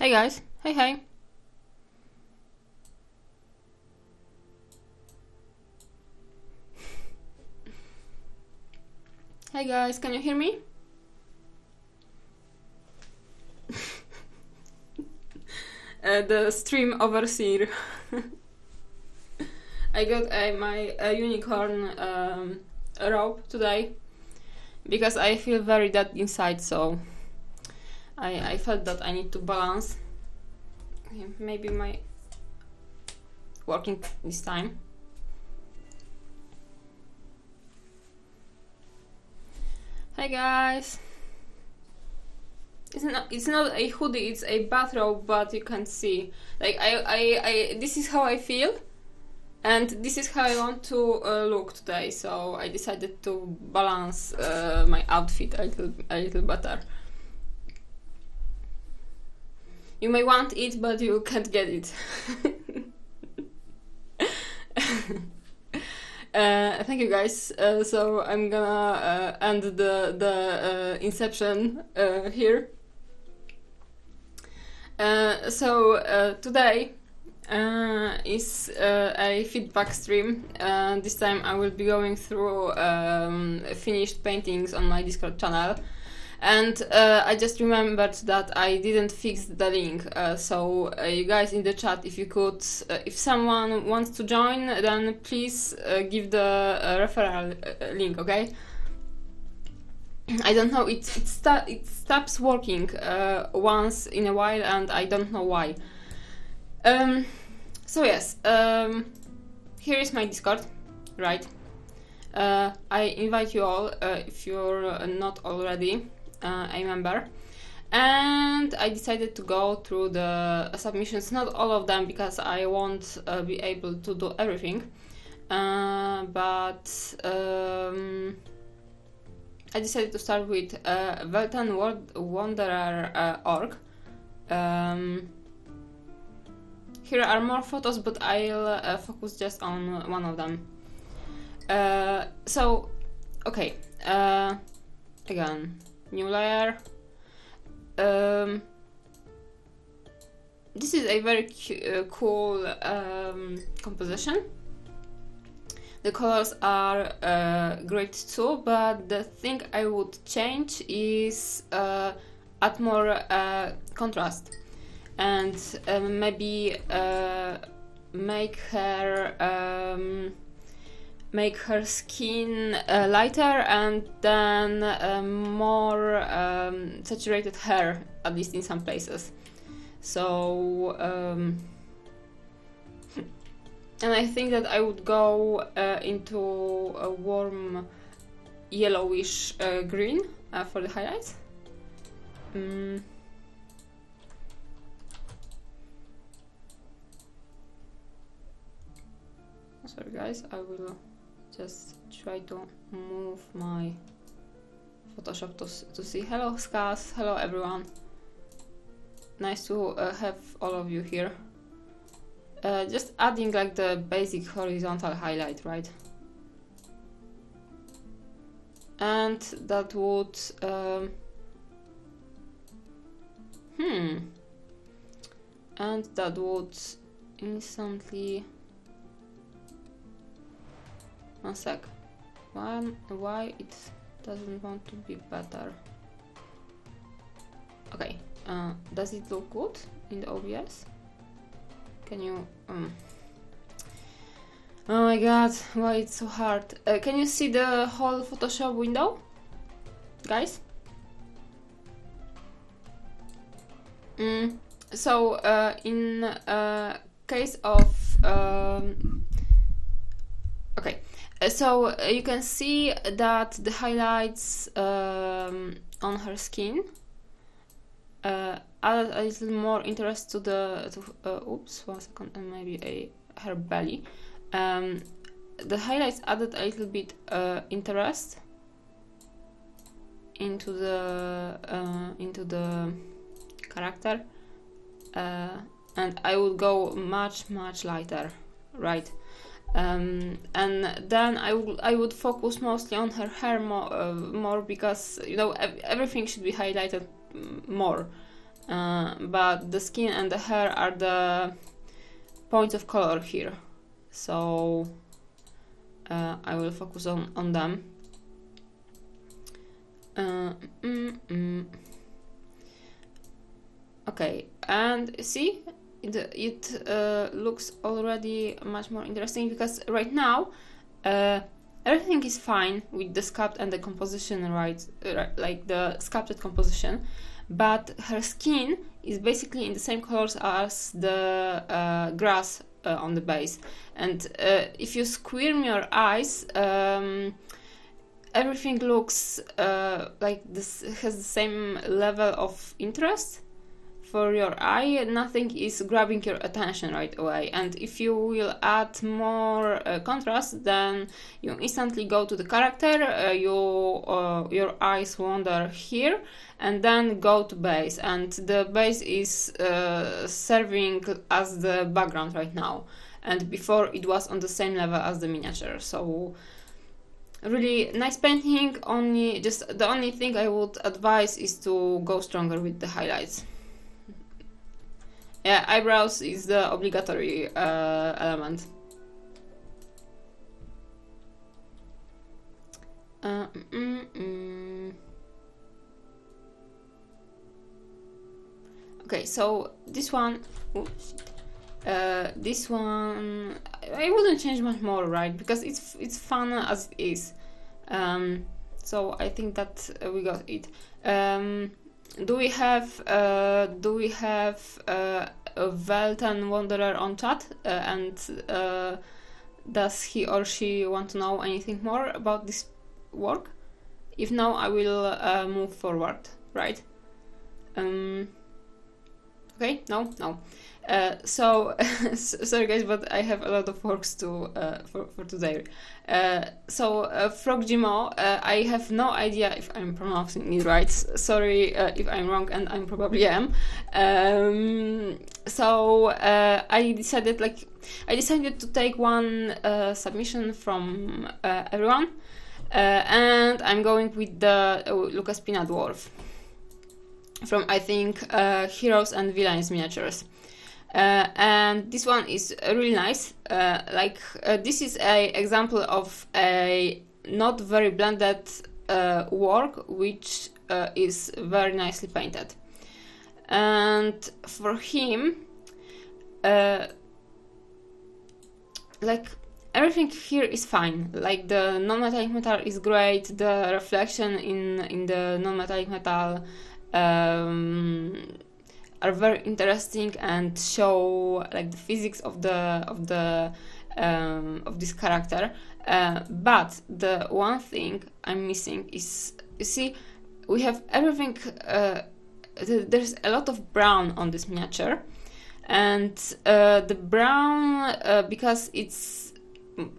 Hey guys, hey. Hey guys, can you hear me? The stream overseer. I got my unicorn robe today because I feel very dead inside, so I felt that I need to balance. Maybe my working this time. Hi guys. It's not a hoodie, it's a bathrobe, but you can't see. Like I this is how I feel, and this is how I want to look today. So I decided to balance my outfit a little better. You may want it, but you can't get it. Thank you guys. So I'm gonna end the inception here. Today is a feedback stream. This time I will be going through finished paintings on my Discord channel. And I just remembered that I didn't fix the link. So you guys in the chat, if you could, if someone wants to join, then please give the referral link, okay? I don't know, it stops working once in a while, and I don't know why. So yes, here is my Discord, right? I invite you all, if you're not already a member, and I decided to go through the submissions, not all of them because I won't be able to do everything, but I decided to start with Weltan Wanderer org. Here are more photos, but I'll focus just on one of them. So, okay, again, new layer. This is a very cool composition. The colors are great too, but the thing I would change is add more contrast and maybe make her skin lighter, and then more saturated hair, at least in some places. So and I think that I would go into a warm yellowish green for the highlights. Sorry guys, I will just try to move my Photoshop to see. Hello Skaz, hello everyone. Nice to have all of you here. Just adding like the basic horizontal highlight, right? And that would and that would instantly, one sec, why it doesn't want to be better? Okay, does it look good in the OBS? Can you oh my god, why it's so hard? Can you see the whole Photoshop window, guys? So in case of okay, so you can see that the highlights on her skin added a little more interest to the oops, 1 second, and maybe her belly. The highlights added a little bit interest into the character, and I would go much lighter, right? And then I would focus mostly on her hair more because, you know, everything should be highlighted more. but the skin and the hair are the points of color here, so I will focus on them. Okay, and see, it looks already much more interesting, because right now everything is fine with the sculpt and the composition, right? Like the sculpted composition, but her skin is basically in the same colors as the grass on the base. And if you squirm your eyes, everything looks like this has the same level of interest for your eye. Nothing is grabbing your attention right away. And if you will add more contrast, then you instantly go to the character, your eyes wander here, and then go to base, and the base is serving as the background right now, and before it was on the same level as the miniature. So really nice painting. The only thing I would advise is to go stronger with the highlights. Yeah, eyebrows is the obligatory element. Okay, so this one, this one I wouldn't change much more, right? Because it's fun as it is. So I think that we got it. Do we have a Welten Wanderer on chat? And does he or she want to know anything more about this work? If no, I will move forward, right? Okay, no. So sorry guys, but I have a lot of works to for today. Frog Jimo, I have no idea if I'm pronouncing it right. Sorry if I'm wrong, and I probably am. I decided to take one submission from everyone, and I'm going with the Lucas Pina Dwarf from, I think, Heroes and Villains miniatures. And this one is really nice. This is a example of a not very blended work, which is very nicely painted. And for him, everything here is fine. Like the non-metallic metal is great. The reflection in the non-metallic metal are very interesting and show like the physics of this character. But the one thing I'm missing is, you see, we have everything. There's a lot of brown on this miniature, and the brown, because it's,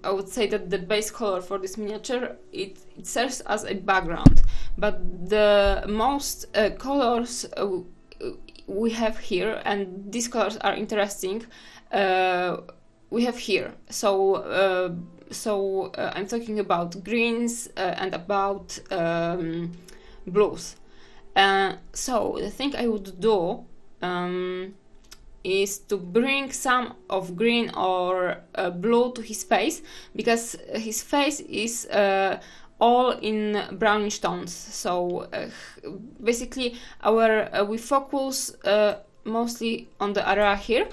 I would say that the base color for this miniature, it serves as a background, but the most colors we have here, and these colors are interesting, we have here. So I'm talking about greens and about blues. So the thing I would do is to bring some of green or blue to his face, because his face is all in brownish tones. So basically we focus mostly on the area here.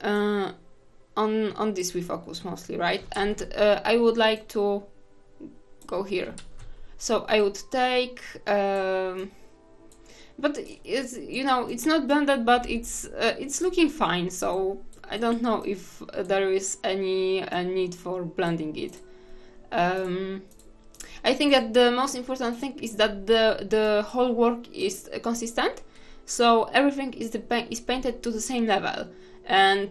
On this we focus mostly, right? And I would like to go here. So I would take but it's, you know, it's not blended, but it's looking fine. So I don't know if there is any need for blending it. I think that the most important thing is that the whole work is consistent. So everything is painted to the same level. And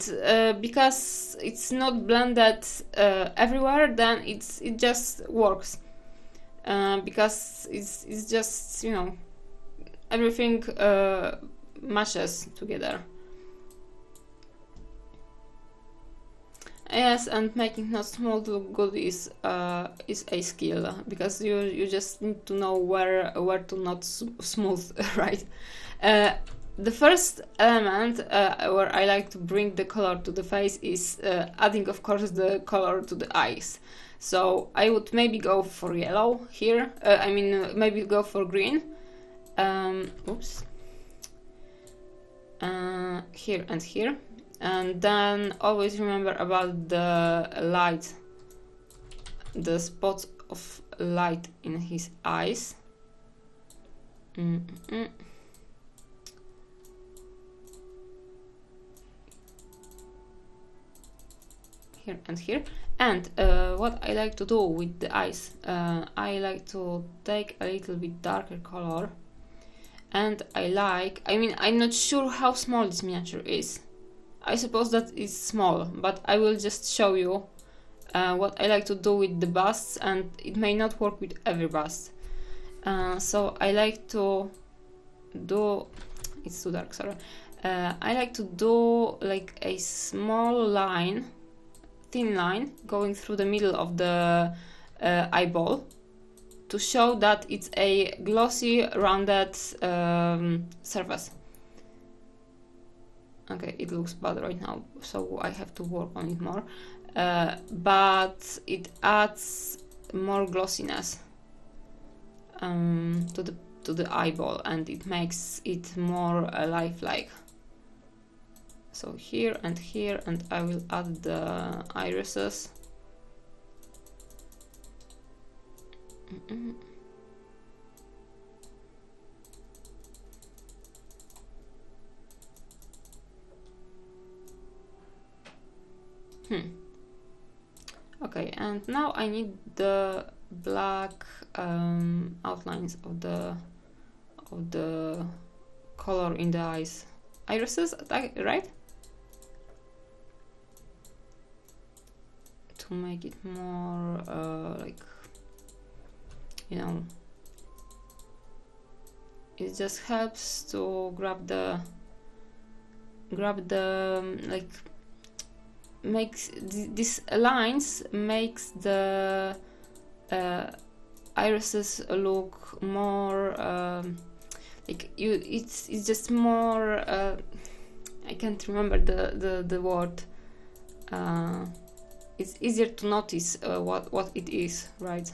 because it's not blended everywhere, then it just works. Because it's just, you know, everything matches together. Yes, and making not small look good is a skill, because you just need to know where to not smooth, right? The first element where I like to bring the color to the face is adding, of course, the color to the eyes. So I would maybe go for yellow here. I mean, maybe go for green. Oops. Here and here. And then always remember about the light, the spots of light in his eyes. Here and here. And what I like to do with the eyes, I like to take a little bit darker color, and I'm not sure how small this miniature is. I suppose that it's small, but I will just show you what I like to do with the busts, and it may not work with every bust. So I like to do, it's too dark, sorry. I like to do like a small line, thin line, going through the middle of the eyeball, to show that it's a glossy, rounded surface. Okay, it looks bad right now, so I have to work on it more. But it adds more glossiness to the eyeball, and it makes it more lifelike. So here, and I will add the irises. Okay, and now I need the black outlines of the color in the eyes. Irises, right? To make it more like, you know, it just helps to grab the like, makes these lines makes the irises look more like it's just more I can't remember the word. It's easier to notice what it is, right?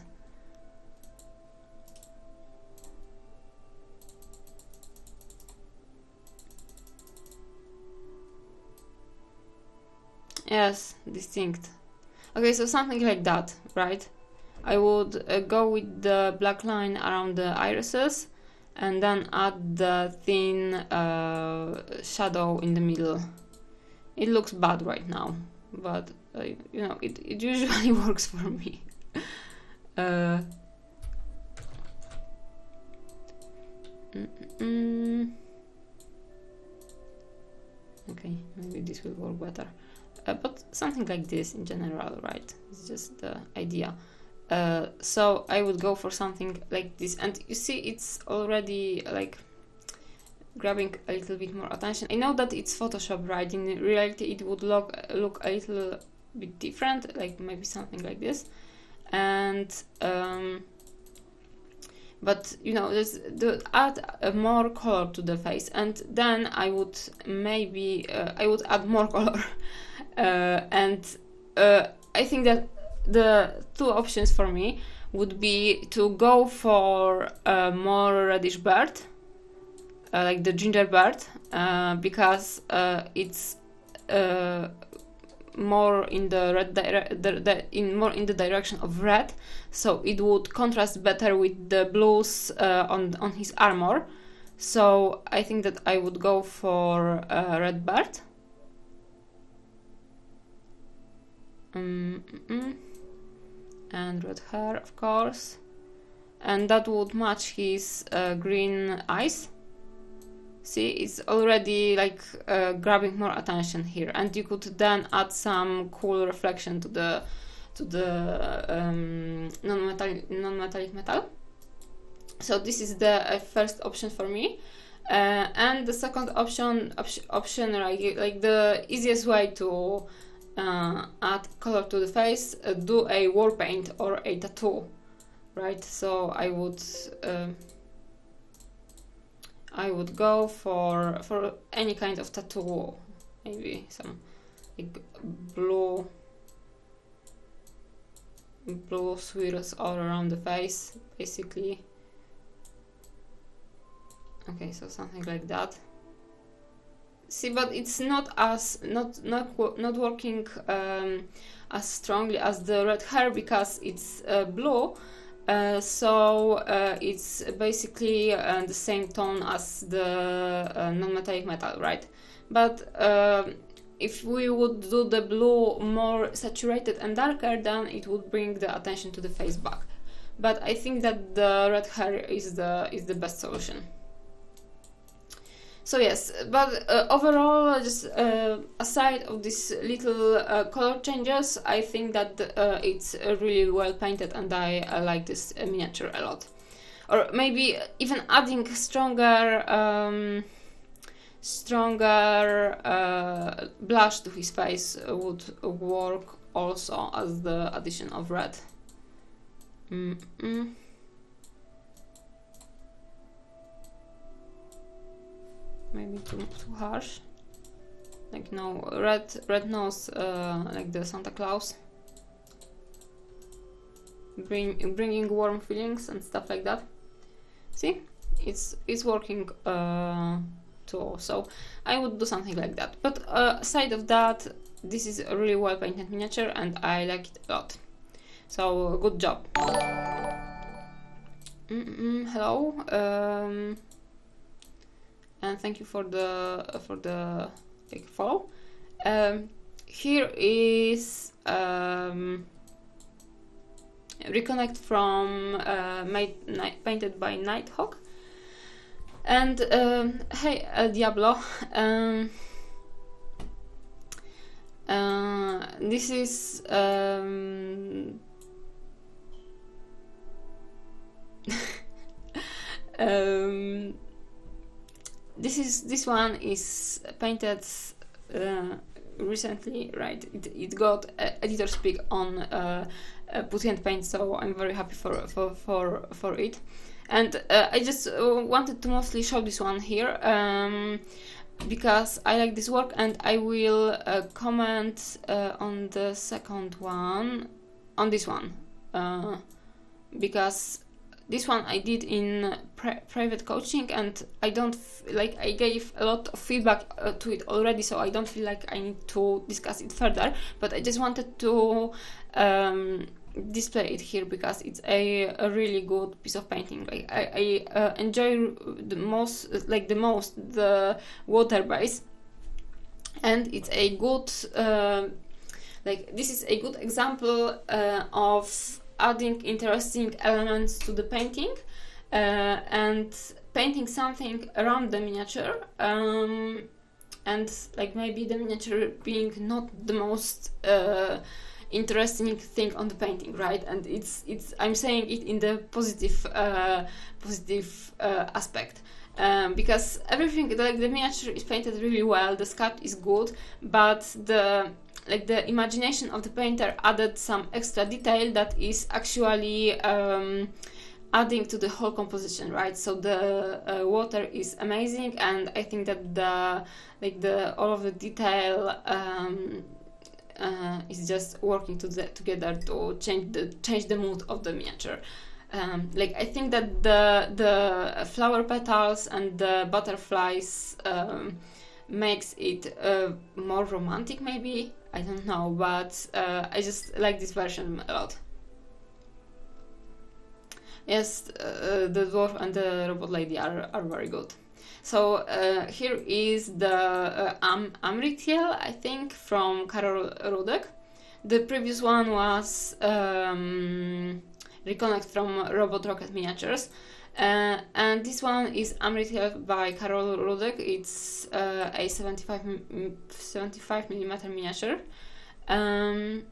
Yes, distinct. Okay, so something like that, right? I would go with the black line around the irises, and then add the thin shadow in the middle. It looks bad right now, but you know, it usually works for me. Okay, maybe this will work better. But something like this in general, right? It's just the idea. So I would go for something like this, and you see it's already like grabbing a little bit more attention. I know that it's Photoshop, right? In reality it would look a little bit different, like maybe something like this. And but you know, add more color to the face, and then I would maybe I would add more color. And I think that the two options for me would be to go for a more reddish bird, like the gingerbread, because it's more in the red more in the direction of red, so it would contrast better with the blues on his armor. So I think that I would go for a red bird. And red hair, of course, and that would match his green eyes. See, it's already like grabbing more attention here, and you could then add some cool reflection to the non-metallic metal. So this is the first option for me, and the second option like the easiest way to add color to the face, do a war paint or a tattoo, right? So I would go for any kind of tattoo, maybe some like blue swirls all around the face, basically. Okay, so something like that. See, but it's not working as strongly as the red hair because it's blue. So it's basically the same tone as the non-metallic metal, right? But if we would do the blue more saturated and darker, then it would bring the attention to the face back. But I think that the red hair is the best solution. So yes, but overall, just aside of these little color changes, I think that it's really well painted, and I like this miniature a lot. Or maybe even adding stronger blush to his face would work also as the addition of red. Maybe too harsh. Like no, red nose, like the Santa Claus. Bringing warm feelings and stuff like that. See, it's working too. So I would do something like that. But aside of that, this is a really well painted miniature, and I like it a lot. So good job. Hello. And thank you for the like follow. Here is Reconnect from painted by Nighthawk. And hey Diablo, this is this one is painted recently, right? It got editor speak on Putty and Paint, so I'm very happy for it. And I just wanted to mostly show this one here because I like this work, and I will comment on the second one, on this one, because this one I did in private coaching, and I don't like I gave a lot of feedback to it already, so I don't feel like I need to discuss it further. But I just wanted to display it here because it's a really good piece of painting. Like I enjoy the most the water base, and it's a good like this is a good example of adding interesting elements to the painting and painting something around the miniature, and like maybe the miniature being not the most interesting thing on the painting, right? And it's I'm saying it in the positive aspect, because everything, like the miniature is painted really well, the sculpt is good, but the imagination of the painter added some extra detail that is actually adding to the whole composition, right? So the water is amazing, and I think that the all of the detail is just working together to change the mood of the miniature. Like I think that the flower petals and the butterflies makes it more romantic, maybe, I don't know, but I just like this version a lot. Yes, the dwarf and the robot lady are very good. So here is the Amritiel, I think, from Karol Rudek. The previous one was Reconnect from Robot Rocket Miniatures. And this one is Amritiel by Karol Rudek. It's a 75mm miniature. And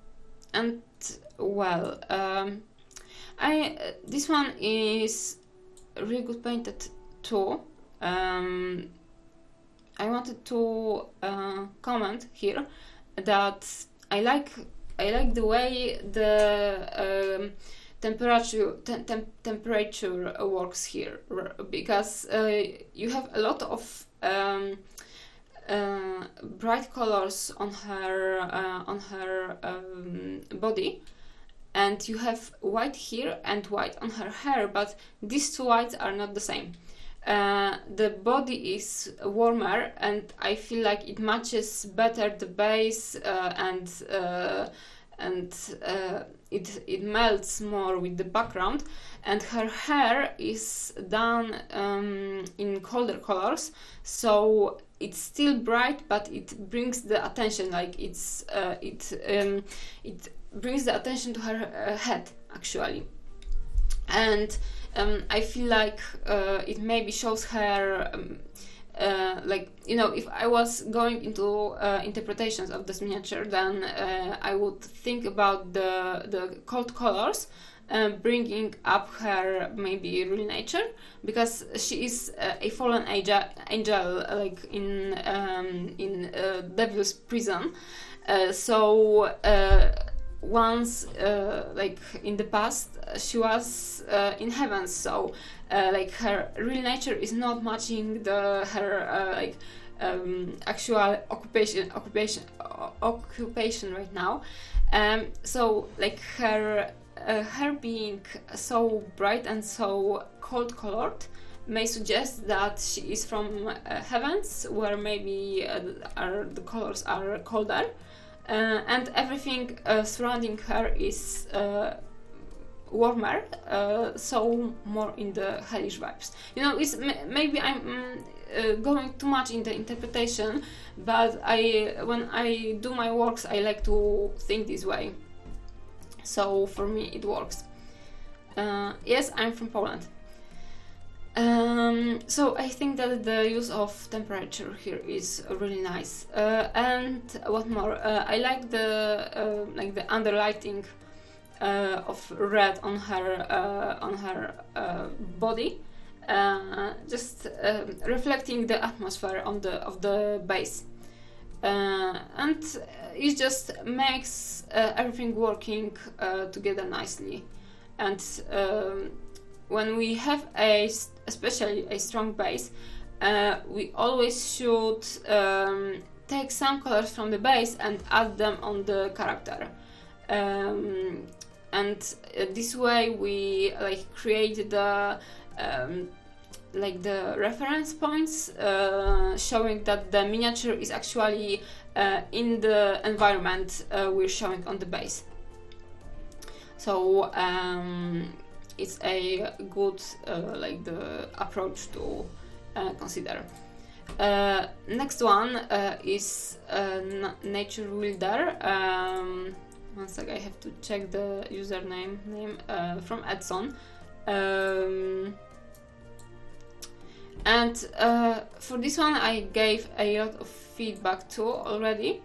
well, this one is really good painted too. I wanted to comment here that I like the way the temperature works here, because you have a lot of bright colors on her body, and you have white here and white on her hair, but these two whites are not the same. The body is warmer, and I feel like it matches better the base, and it melts more with the background. And her hair is done in colder colors, so it's still bright, but it brings the attention, like it brings the attention to her head, actually. And I feel like it maybe shows her, like, you know, if I was going into interpretations of this miniature, then I would think about the cold colors, bringing up her maybe real nature, because she is a fallen angel, like in Devil's Prison. So once, like in the past, she was in heaven, so like her real nature is not matching her like actual occupation right now. So like her being so bright and so cold colored may suggest that she is from heavens, where maybe the colors are colder. And everything surrounding her is warmer, so more in the hellish vibes. You know, it's maybe I'm going too much in the interpretation, but when I do my works, I like to think this way. So for me, it works. Yes, I'm from Poland. So I think that the use of temperature here is really nice. And what more? I like the underlighting of red on her body, just reflecting the atmosphere of the base, and it just makes everything working together nicely. And when we have especially a strong base, we always should take some colors from the base and add them on the character. And this way we like create the the reference points, showing that the miniature is actually in the environment we're showing on the base. So it's a good the approach to consider. Next one is Nature Wilder. One sec, I have to check the username from Edson. And for this one I gave a lot of feedback too already,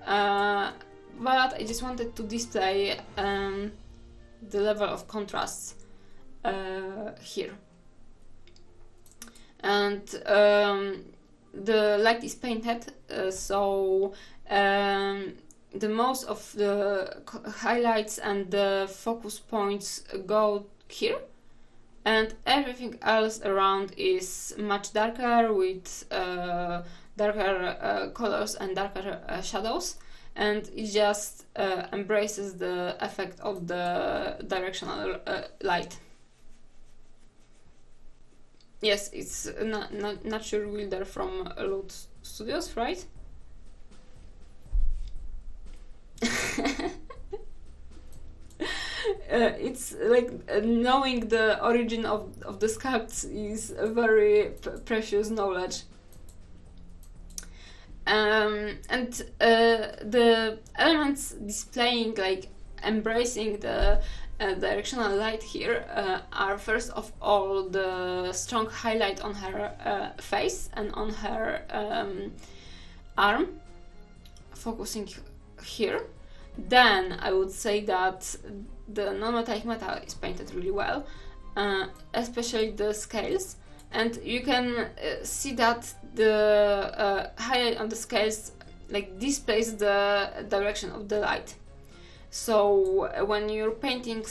but I just wanted to display the level of contrasts here. And the light is painted, so the most of the highlights and the focus points go here, and everything else around is much darker, with darker colors and darker shadows, and it just embraces the effect of the directional light. Yes, it's Nature Wilder from Loot Studios, right? It's like knowing the origin of the sculpts is a very precious knowledge. And the elements displaying, like embracing the directional light here, are first of all the strong highlight on her face and on her arm, focusing here. Then I would say that the non-metallic metal is painted really well, especially the scales, and you can see that the highlight on the scales like displays the direction of the light. So when you're painting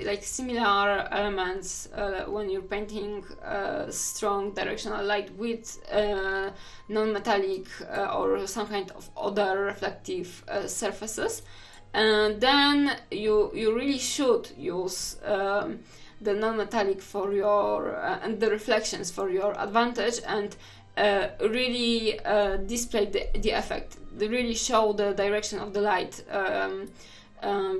like similar elements, when you're painting strong directional light with non-metallic or some kind of other reflective surfaces, then you really should use the non-metallic for your and the reflections for your advantage, and really display the effect. They really show the direction of the light,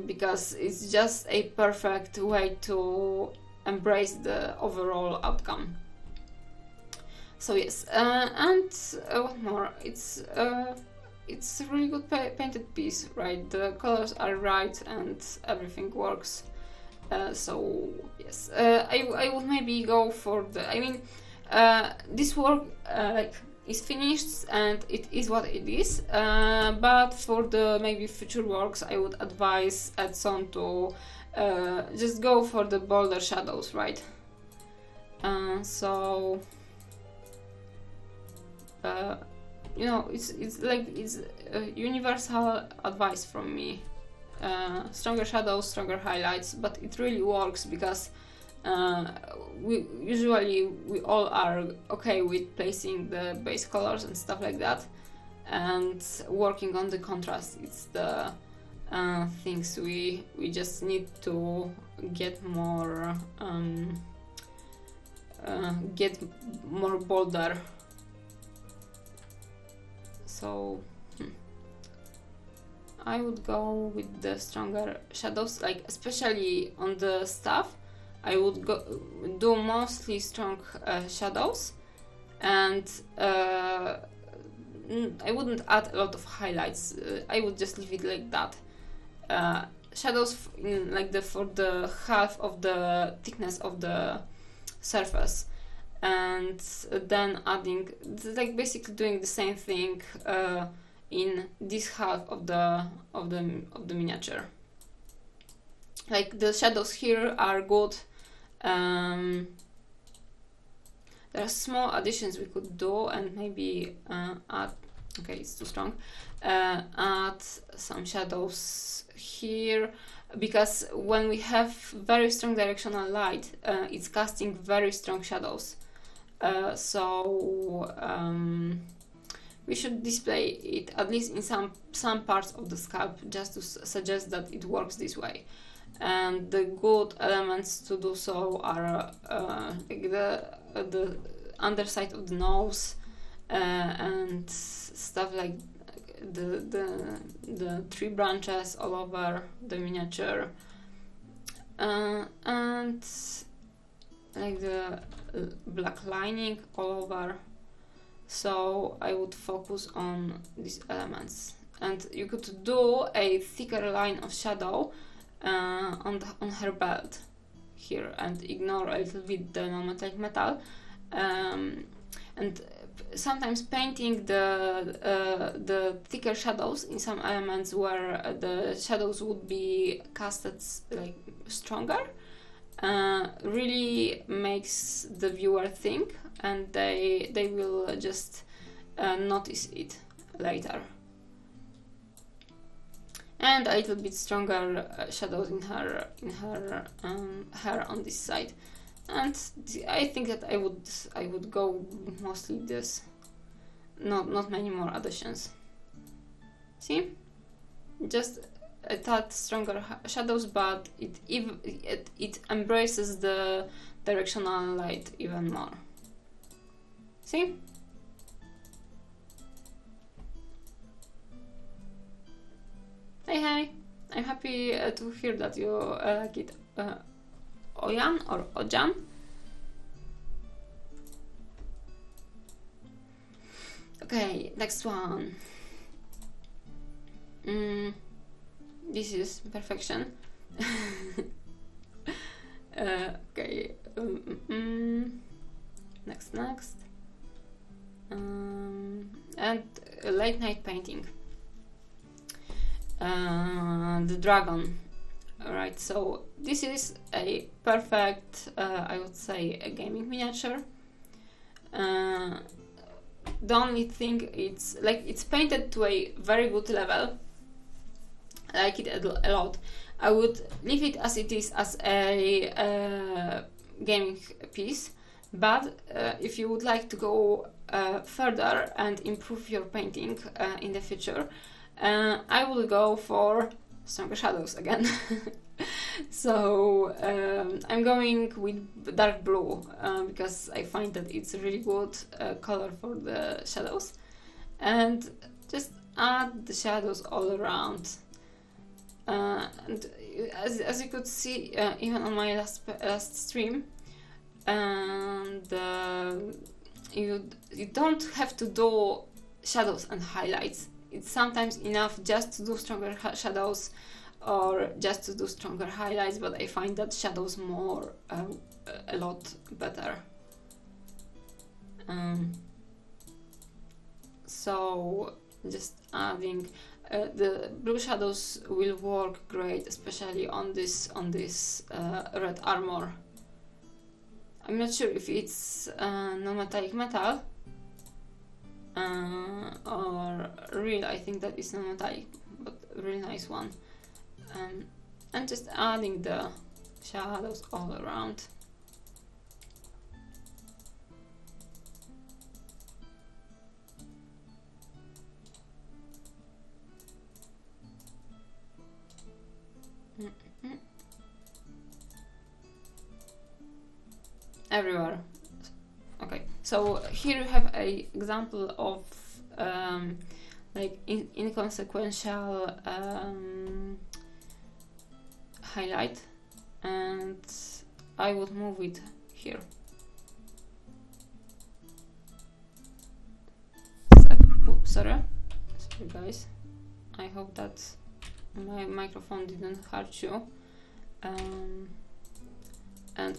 because it's just a perfect way to embrace the overall outcome. So yes, and what more? It's a really good painted piece, right? The colors are right and everything works. So yes, I would maybe go for the. I mean, this work like is finished and it is what it is. But for the maybe future works, I would advise Edson to just go for the bolder shadows, right? So you know, it's universal advice from me. Stronger shadows, stronger highlights, but it really works because we all are okay with placing the base colors and stuff like that, and working on the contrast. It's the things we just need to get more bolder. So I would go with the stronger shadows, like especially on the stuff. I would do mostly strong shadows, and I wouldn't add a lot of highlights. I would just leave it like that. Shadows for the half of the thickness of the surface, and then adding, like basically doing the same thing in this half of the miniature. Like the shadows here are good. There are small additions we could do, and maybe add. Okay, it's too strong. Add some shadows here, because when we have very strong directional light, it's casting very strong shadows. So we should display it at least in some parts of the sculpt, just to suggest that it works this way. And the good elements to do so are like the underside of the nose, and stuff like the tree branches all over the miniature, and like the black lining all over. So I would focus on these elements, and you could do a thicker line of shadow on her belt here, and ignore a little bit the non-metallic metal, and sometimes painting the thicker shadows in some elements where the shadows would be casted like stronger really makes the viewer think, and they will just notice it later. And a little bit stronger shadows in her hair on this side, and I think that I would go mostly this, not many more additions. See, just a tad stronger shadows, but it embraces the directional light even more. See? Hey, I'm happy to hear that you like it. Ojan or Ojan? Okay, next one. This is perfection. Okay. Next. And late night painting. The dragon. Alright, so this is a perfect, I would say, a gaming miniature. the only thing, it's like it's painted to a very good level. I like it a lot. I would leave it as it is, as a gaming piece, but if you would like to go further and improve your painting in the future, I will go for stronger shadows again. So I'm going with dark blue because I find that it's a really good color for the shadows, and just add the shadows all around. And as you could see, even on my last stream, and you don't have to do shadows and highlights. It's sometimes enough just to do stronger shadows or just to do stronger highlights, but I find that shadows more a lot better. So just adding the blue shadows will work great, especially on this red armor. I'm not sure if it's non-metallic metal or real. I think that is non-metallic, but a really nice one. And just adding the shadows all around. Everywhere. Okay, so here you have an example of like inconsequential highlight, and I would move it here. Sorry guys, I hope that my microphone didn't hurt you. And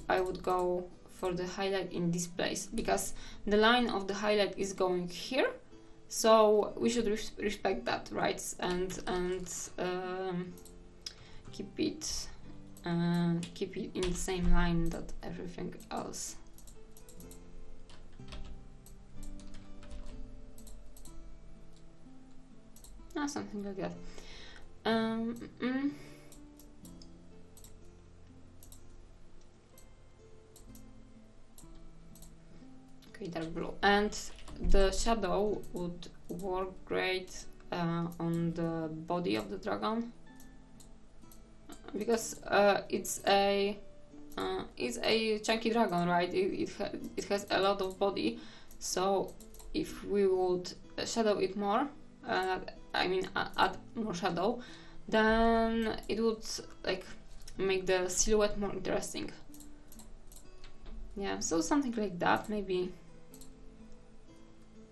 I would go for the highlight in this place, because the line of the highlight is going here, so we should respect that, right? And keep it in the same line that everything else. Something like that. Okay, dark blue, and the shadow would work great on the body of the dragon, because it's a chunky dragon, right? It has a lot of body, so if we would shadow it more, I mean add more shadow, then it would like make the silhouette more interesting. Yeah, so something like that maybe.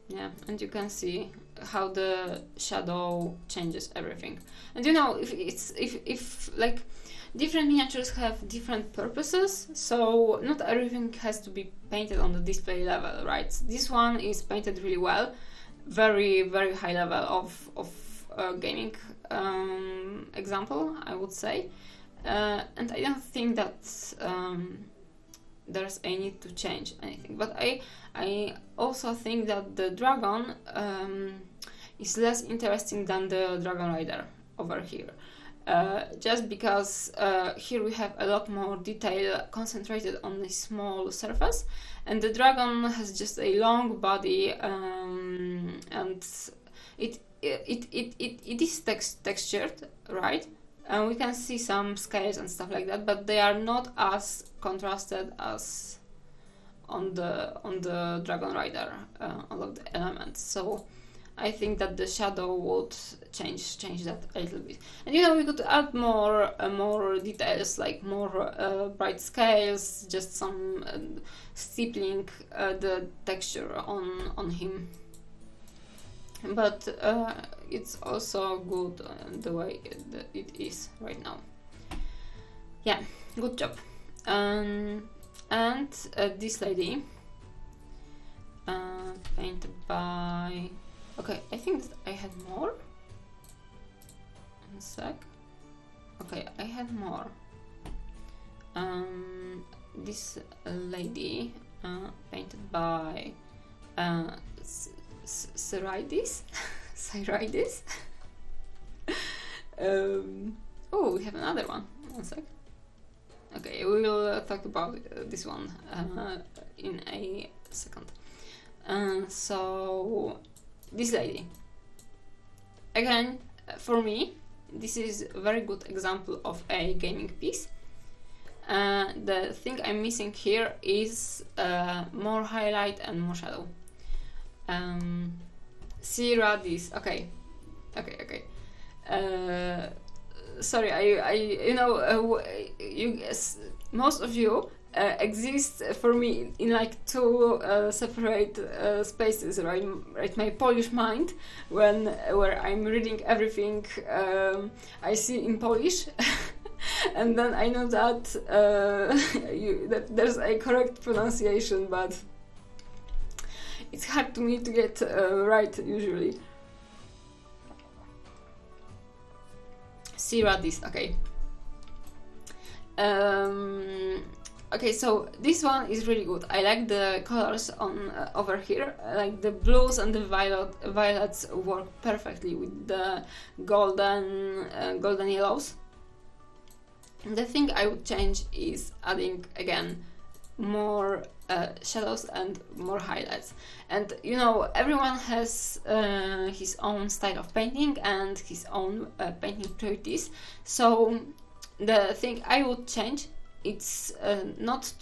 Yeah, and you can see how the shadow changes everything. And you know, if like different miniatures have different purposes, so not everything has to be painted on the display level, right? This one is painted really well, very high level of gaming example, I would say, and I don't think that there's a need to change anything. But I also think that the dragon is less interesting than the Dragon Rider over here, just because here we have a lot more detail concentrated on a small surface, and the dragon has just a long body, and it is textured, right? And we can see some scales and stuff like that, but they are not as contrasted as on the Dragon Rider, all of the elements. So I think that the shadow would change that a little bit. And you know, we could add more details, like more bright scales, just some stippling the texture on him. But it's also good the way it is right now. Yeah, good job. And this lady, painted by... Okay, I think that I had more. One sec. Okay, I had more. This lady, painted by Syrides. Syrides. Oh, we have another one. One sec. Okay, we will talk about this one in a second. So, this lady. Again, for me, this is a very good example of a gaming piece. The thing I'm missing here is more highlight and more shadow. Syrides. Okay. Sorry, I you know, most of you exist for me in like two separate spaces, right? My Polish mind, where I'm reading everything I see in Polish, and then I know that that there's a correct pronunciation, but it's hard to me to get right usually. Syrides, okay. Okay, so this one is really good. I like the colors on over here. Like the blues and the violets work perfectly with the golden yellows. The thing I would change is adding again more shadows and more highlights. And you know, everyone has his own style of painting and his own painting priorities. So the thing I would change, it's not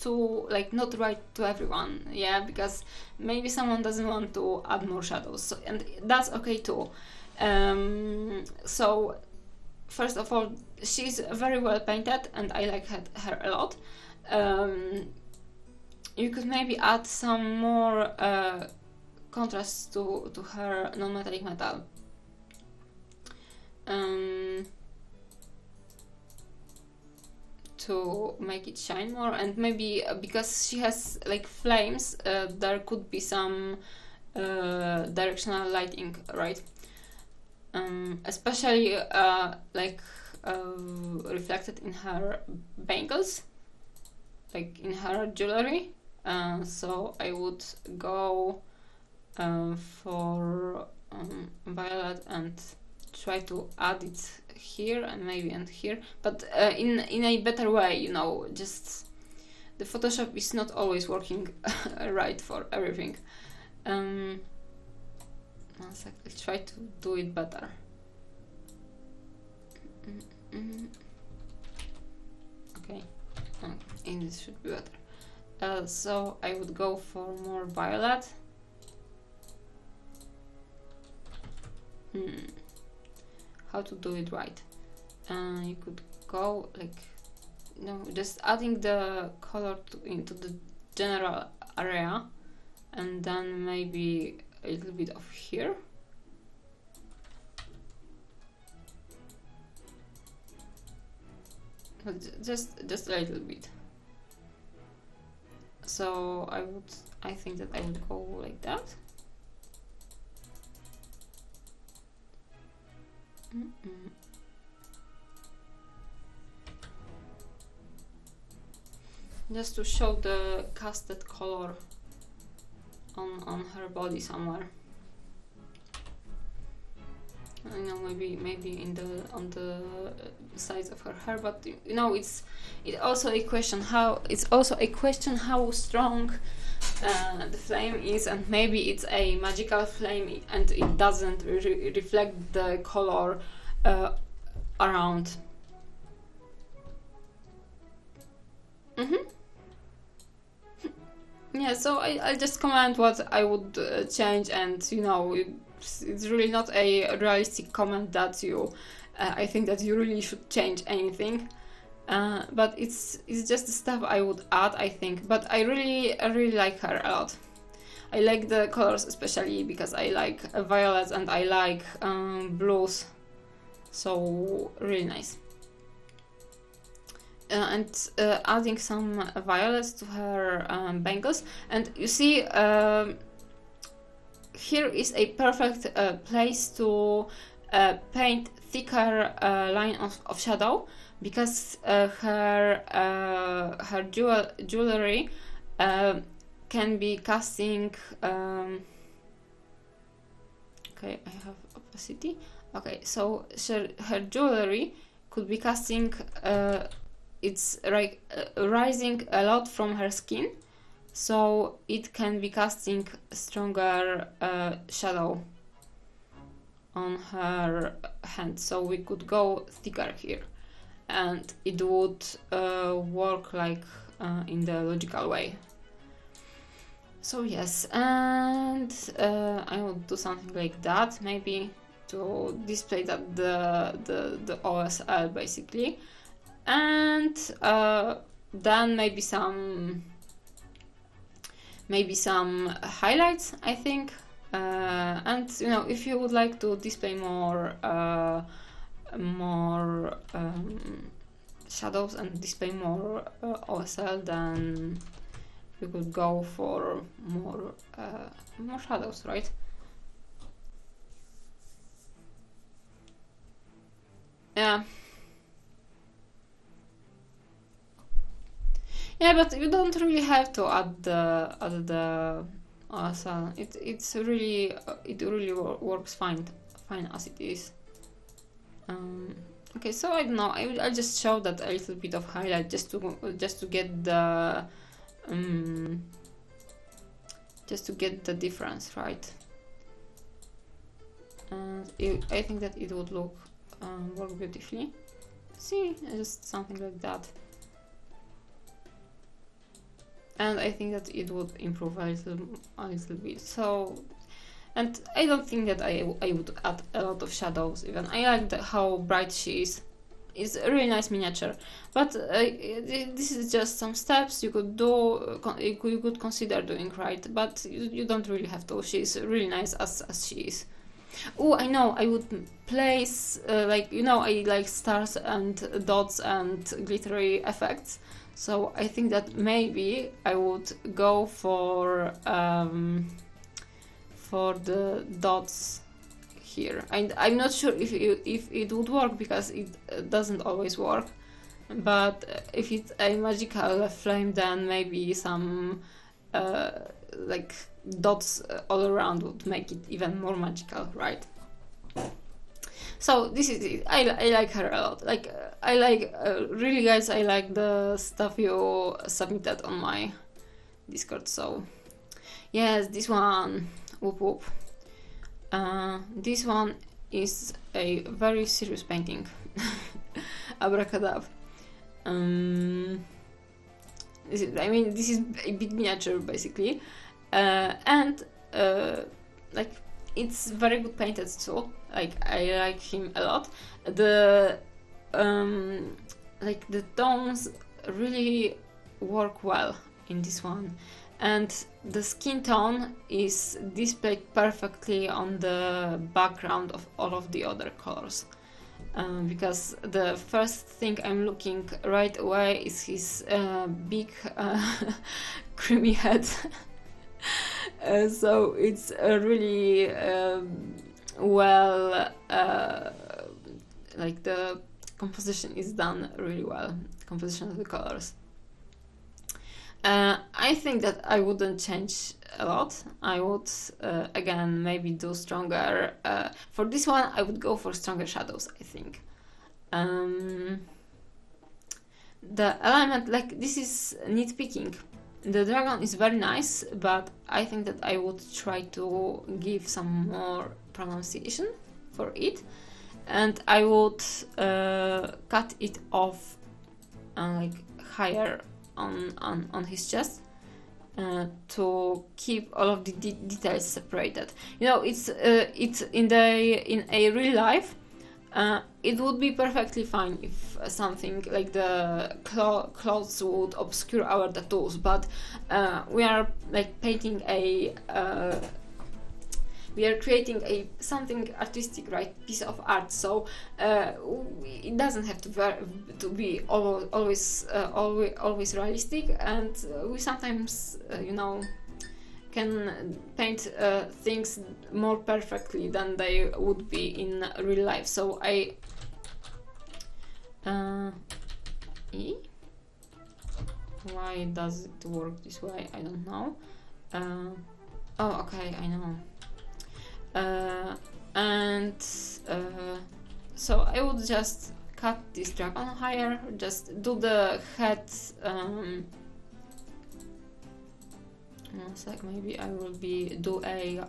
right to everyone, yeah, because maybe someone doesn't want to add more shadows, so, and that's okay too. So first of all, she's very well painted and I like her a lot. You could maybe add some more contrast to her non-metallic metal. To make it shine more, and maybe because she has like flames, there could be some directional lighting, right? Especially reflected in her bangles, like in her jewelry. So I would go for violet and try to add it here and maybe and here, but in a better way, you know. Just the Photoshop is not always working right for everything. One sec, I'll try to do it better. Okay, and this should be better. So I would go for more violet. How to do it right? You could go like, no, just adding the color into the general area, and then maybe a little bit of here. Just a little bit. So I think that I would go like that. Just to show the casted color on her body somewhere. I know, maybe on the sides of her hair, but you know, it's also a question how strong the flame is, and maybe it's a magical flame and it doesn't reflect the color around. Yeah, so I'll just comment what I would change, and you know, it's really not a realistic comment that you I think that you really should change anything, but it's just the stuff I would add, I think. But I really like her a lot. I like the colors, especially because I like violets and I like blues, so really nice. And adding some violets to her bangles, and you see here is a perfect place to paint thicker line of shadow, because her jewelry can be casting Okay, I have opacity. Okay, so her jewelry could be casting, it's like rising a lot from her skin, so it can be casting stronger shadow on her hand. So we could go thicker here, and it would work like in the logical way. So yes, and I would do something like that, maybe to display that the OSL basically, and then maybe some highlights, I think, and you know, if you would like to display more shadows and display more OSL, then you could go for more shadows, right? Yeah. Yeah, but you don't really have to add the OSL. It really works fine as it is. Okay, so I don't know. I'll just show that a little bit of highlight just to get the difference, right? And I think that it would work beautifully. See, just something like that. And I think that it would improve a little bit. So, and I don't think that I would add a lot of shadows even. I like how bright she is. It's a really nice miniature, but this is just some steps you could do. You could consider doing, right? But you don't really have to. She's really nice as she is. Oh, I know. I would place like, you know, I like stars and dots and glittery effects. So I think that maybe I would go for the dots here. I'm not sure if it would work, because it doesn't always work. But if it's a magical flame, then maybe some like dots all around would make it even more magical, right? So this is it. I like her a lot. Like I like really, guys. I like the stuff you submitted on my Discord. So yes, this one. Whoop whoop. This one is a very serious painting. Abracadabra. This is a big miniature basically, and like it's very good painted too. Like I like him a lot. The like the tones really work well in this one, and the skin tone is displayed perfectly on the background of all of the other colors. Because the first thing I'm looking right away is his big creamy head. So it's really well, like the composition is done really well, composition of the colors. I think that I wouldn't change a lot. I would again maybe do stronger. For this one I would go for stronger shadows, I think. The element, like, this is nitpicking. The dragon is very nice, but I think that I would try to give some more pronunciation for it, and I would cut it off like higher on his chest to keep all of the details separated. You know, it's in a real life. It would be perfectly fine if something like the clothes would obscure our tattoos, but we are like painting we are creating something artistic, right? Piece of art. So it doesn't have to be always realistic, and we sometimes you know, can paint things more perfectly than they would be in real life. So why does it work this way? I don't know. Oh, okay, I know. and so I would just cut this dragon higher, just do the head. It's like maybe I will do a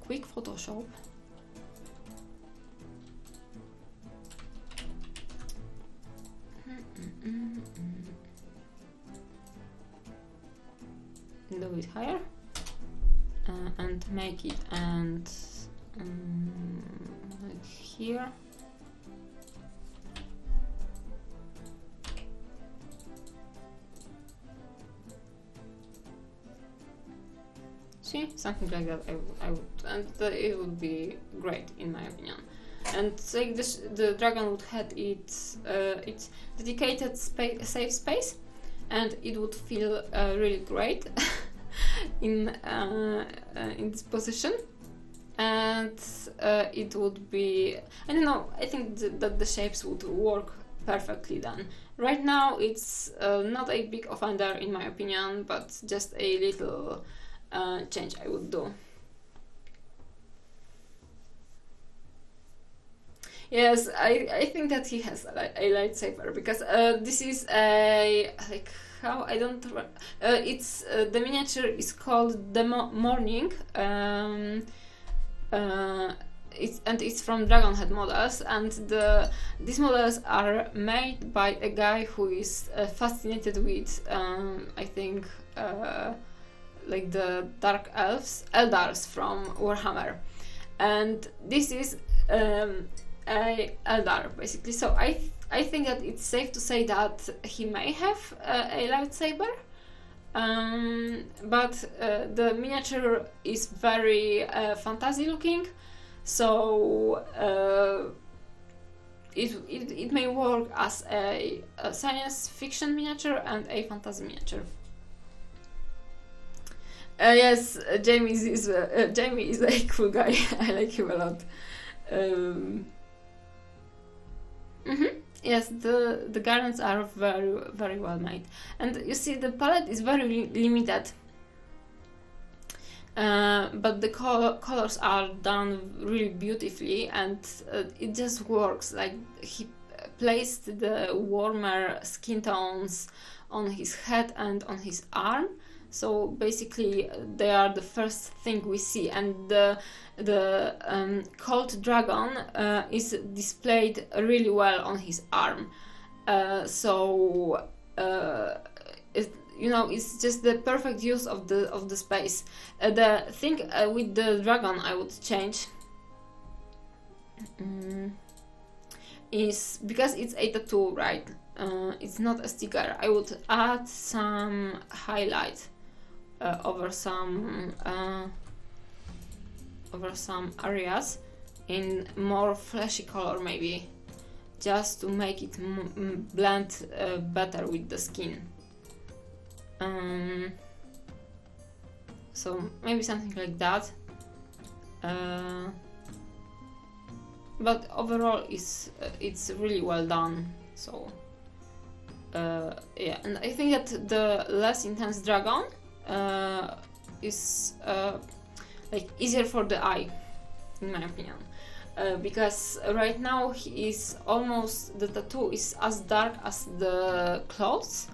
quick Photoshop. Do it higher and make it like here. See, something like that. I would, and it would be great in my opinion. And like this, the dragon would have its dedicated safe space, and it would feel really great in this position. And it would be, I don't know, I think that the shapes would work perfectly then. Right now it's not a big offender in my opinion, but just a little change I would do. Yes, I think that he has a lightsaber, because this is a, like, how, I don't, it's, the miniature is called The Morning, it's from Dragonhead Models, and these models are made by a guy who is fascinated with, I think, like the Dark Elves, Eldars from Warhammer, and this is a Eldar basically. So I think that it's safe to say that he may have a lightsaber, but the miniature is very fantasy looking, so it may work as a science fiction miniature and a fantasy miniature. Yes, Jamie is a cool guy. I like him a lot. Yes, the garments are very, very well made, and you see the palette is very limited, but the colors are done really beautifully, and it just works. Like, he placed the warmer skin tones on his head and on his arm, so basically they are the first thing we see, and the cold dragon is displayed really well on his arm, so you know, it's just the perfect use of the space. The thing with the dragon I would change is, because it's a tattoo, right? It's not a sticker. I would add some highlight over some areas in more flashy color, maybe, just to make it blend better with the skin. So maybe something like that. But overall, it's really well done. So yeah, and I think that the less intense dragon is like easier for the eye, in my opinion, because right now he is almost, the tattoo is as dark as the clothes,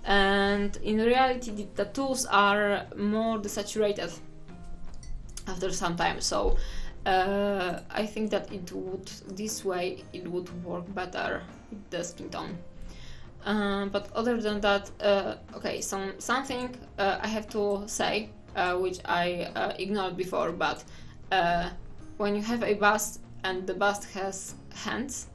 and in reality the tattoos are more desaturated after some time. So I think that this way it would work better with the skin tone. But other than that, okay, something I have to say, which I ignored before, but when you have a bust and the bust has hands,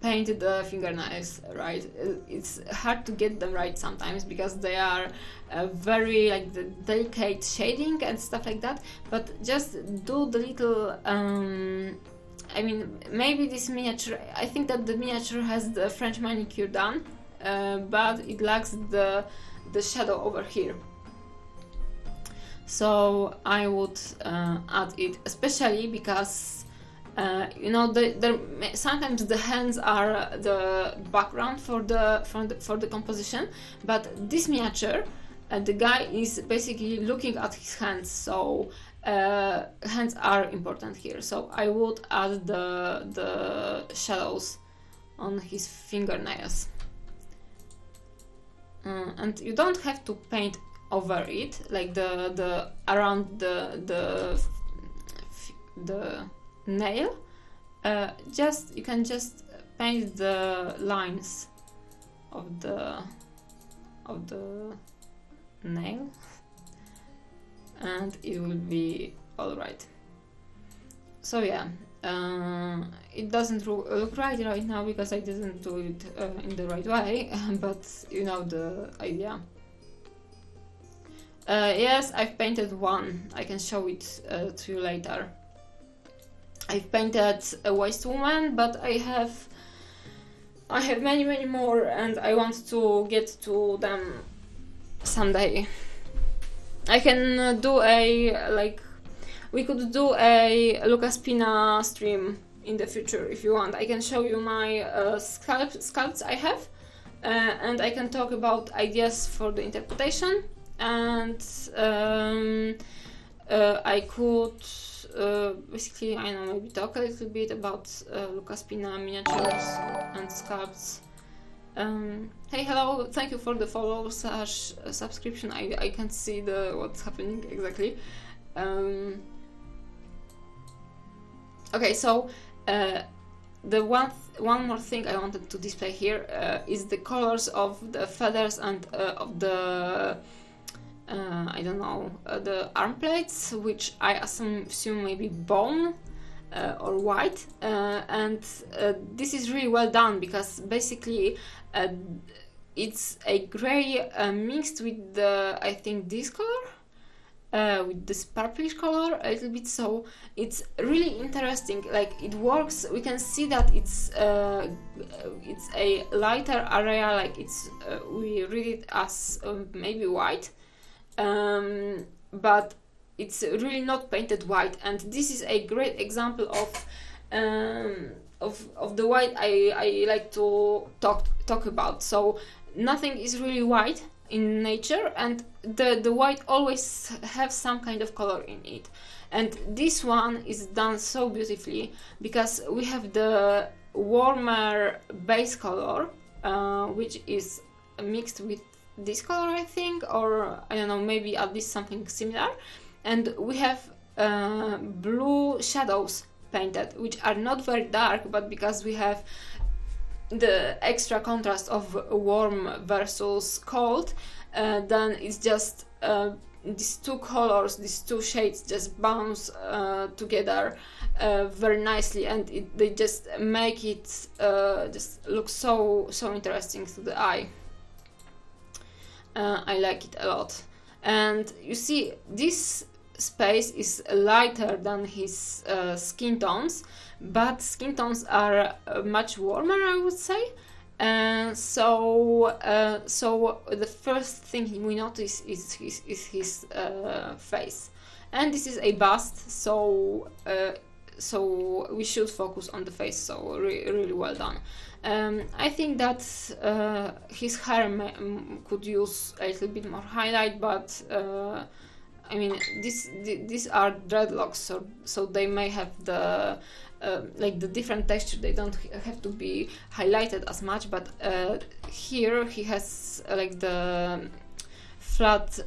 paint the fingernails, right? It's hard to get them right sometimes because they are very, like, the delicate shading and stuff like that, but just do the little I mean, maybe this miniature, I think that the miniature has the French manicure done, but it lacks the shadow over here. So I would add it, especially because you know, sometimes the hands are the background for the composition, but this miniature, the guy is basically looking at his hands, so hands are important here, so I would add the shadows on his fingernails. And you don't have to paint over it, like the around the nail. You can just paint the lines of the nail, and it will be all right. So yeah, it doesn't look right now because I didn't do it in the right way, but you know the idea. Yes, I've painted one. I can show it to you later. I've painted a wise woman, but I have many more, and I want to get to them someday. I can do we could do a Lucas Pina stream in the future if you want. I can show you my sculpts I have, and I can talk about ideas for the interpretation, and I could basically, I don't know, maybe talk a little bit about Lucas Pina miniatures and sculpts. Hey, hello, thank you for the follow / subscription. I can't see what's happening exactly. Okay, so the one more thing I wanted to display here is the colors of the feathers and of the I don't know, the arm plates, which I assume maybe bone or white, and this is really well done because basically it's a gray mixed with I think this color, with this purplish color a little bit, so it's really interesting. Like, it works. We can see that it's a lighter area, like we read it as maybe white, but it's really not painted white, and this is a great example of the white I like to talk about. So nothing is really white in nature, and the white always have some kind of color in it, and this one is done so beautifully because we have the warmer base color, which is mixed with this color, I think, or I don't know, maybe at least something similar, and we have blue shadows painted, which are not very dark, but because we have the extra contrast of warm versus cold, then it's just these two colors, these two shades just bounce together very nicely, and they just make it just look so interesting to the eye. I like it a lot. And you see, this space is lighter than his skin tones, but skin tones are much warmer, I would say. So the first thing we notice is his face, and this is a bust, so we should focus on the face. So really well done. I think that his hair could use a little bit more highlight, but I mean, these are dreadlocks, so they may have the like the different texture. They don't have to be highlighted as much, but here he has like the flat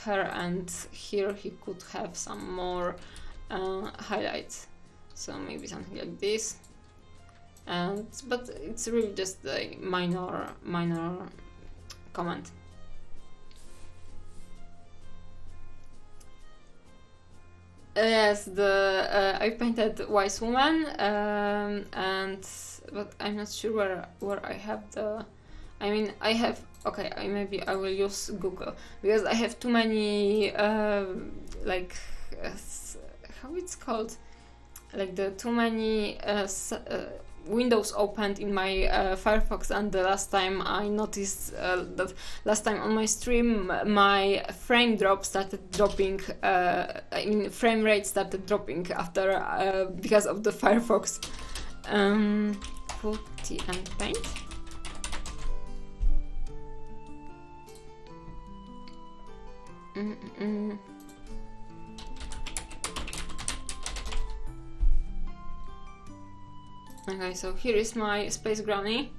hair, and here he could have some more highlights. So maybe something like this. But it's really just a minor comment. Yes, I painted Wise Woman, but I'm not sure where I have the. I mean, I have. Okay, maybe I will use Google because I have too many like how it's called, like the too many windows opened in my Firefox, and the last time I noticed that last time on my stream my frame rate started dropping after because of the Firefox. Putty and paint. Okay, so here is my Space Granny.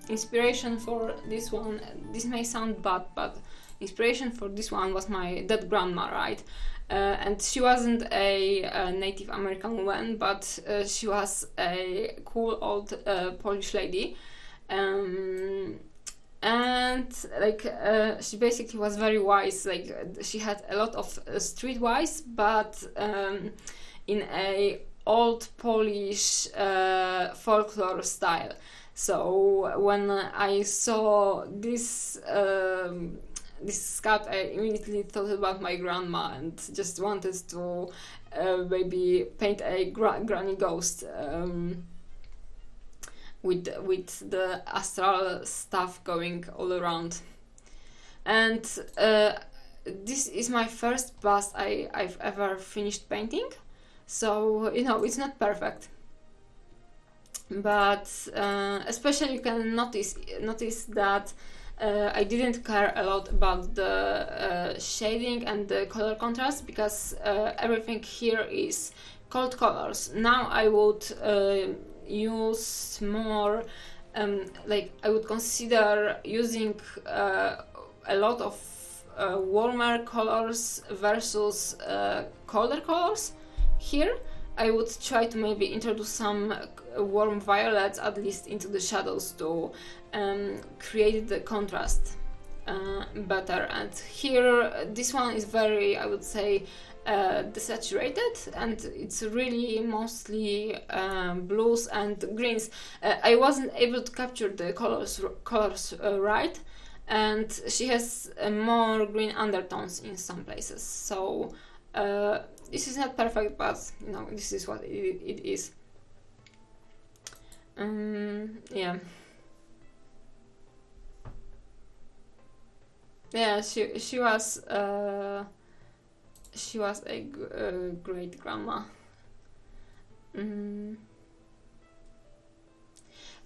Inspiration for this one, this may sound bad, but inspiration for this one was my dead grandma, right? And she wasn't a Native American woman, but she was a cool old Polish lady. And like she basically was very wise. Like she had a lot of streetwise, but in a old Polish folklore style. So when I saw this this sculpt, I immediately thought about my grandma and just wanted to maybe paint a granny ghost with the astral stuff going all around. And this is my first bust I've ever finished painting, so you know it's not perfect, but especially you can notice that I didn't care a lot about the shading and the color contrast, because everything here is cold colors. Now I would use more, like I would consider using a lot of warmer colors versus colder colors. Here I would try to maybe introduce some warm violets at least into the shadows to create the contrast better. And here this one is very, I would say, desaturated, and it's really mostly blues and greens. I wasn't able to capture the colors right, and she has more green undertones in some places. So this is not perfect, but you know, this is what it is. Yeah. Yeah, she was a great grandma.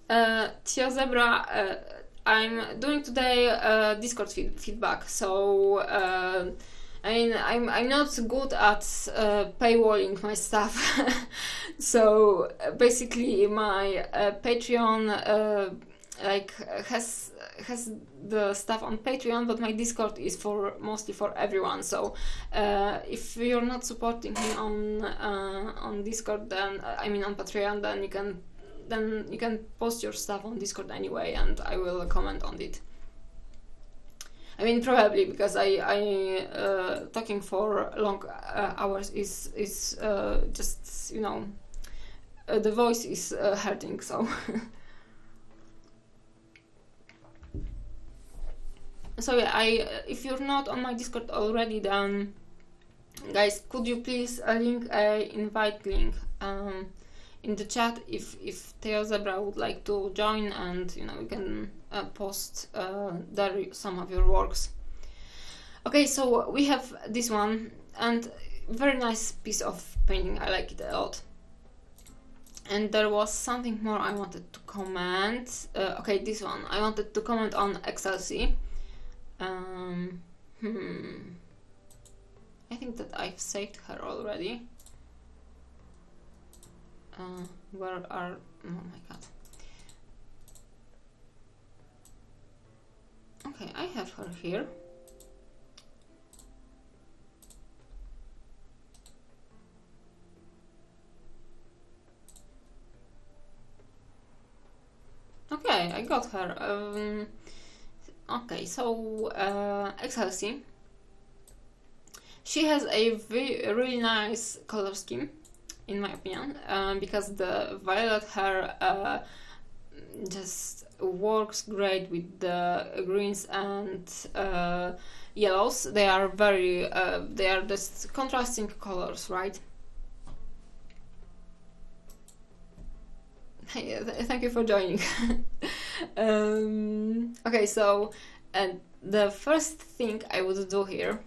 Theozebra, I'm doing today Discord feedback, so I mean, I'm not good at paywalling my stuff. So basically my Patreon like has the stuff on Patreon, but my Discord is mostly for everyone. So if you're not supporting me on Discord, then I mean on Patreon, then you can post your stuff on Discord anyway, and I will comment on it. I mean, probably because I talking for long hours is just, you know, the voice is hurting, so. So yeah, if you're not on my Discord already, then guys, could you please link a invite link in the chat if Theozebra would like to join, and you know, you can post there some of your works. Okay, so we have this one, and very nice piece of painting. I like it a lot. And there was something more I wanted to comment. Okay, this one I wanted to comment on Excelsi. I think that I've saved her already. Where are... oh my god. Okay, I have her here. Okay, I got her. Okay, so Excelsi. She has a really nice color scheme, in my opinion, because the violet hair just works great with the greens and yellows. They are very, they are just contrasting colors, right? Thank you for joining. Okay, so the first thing I would do here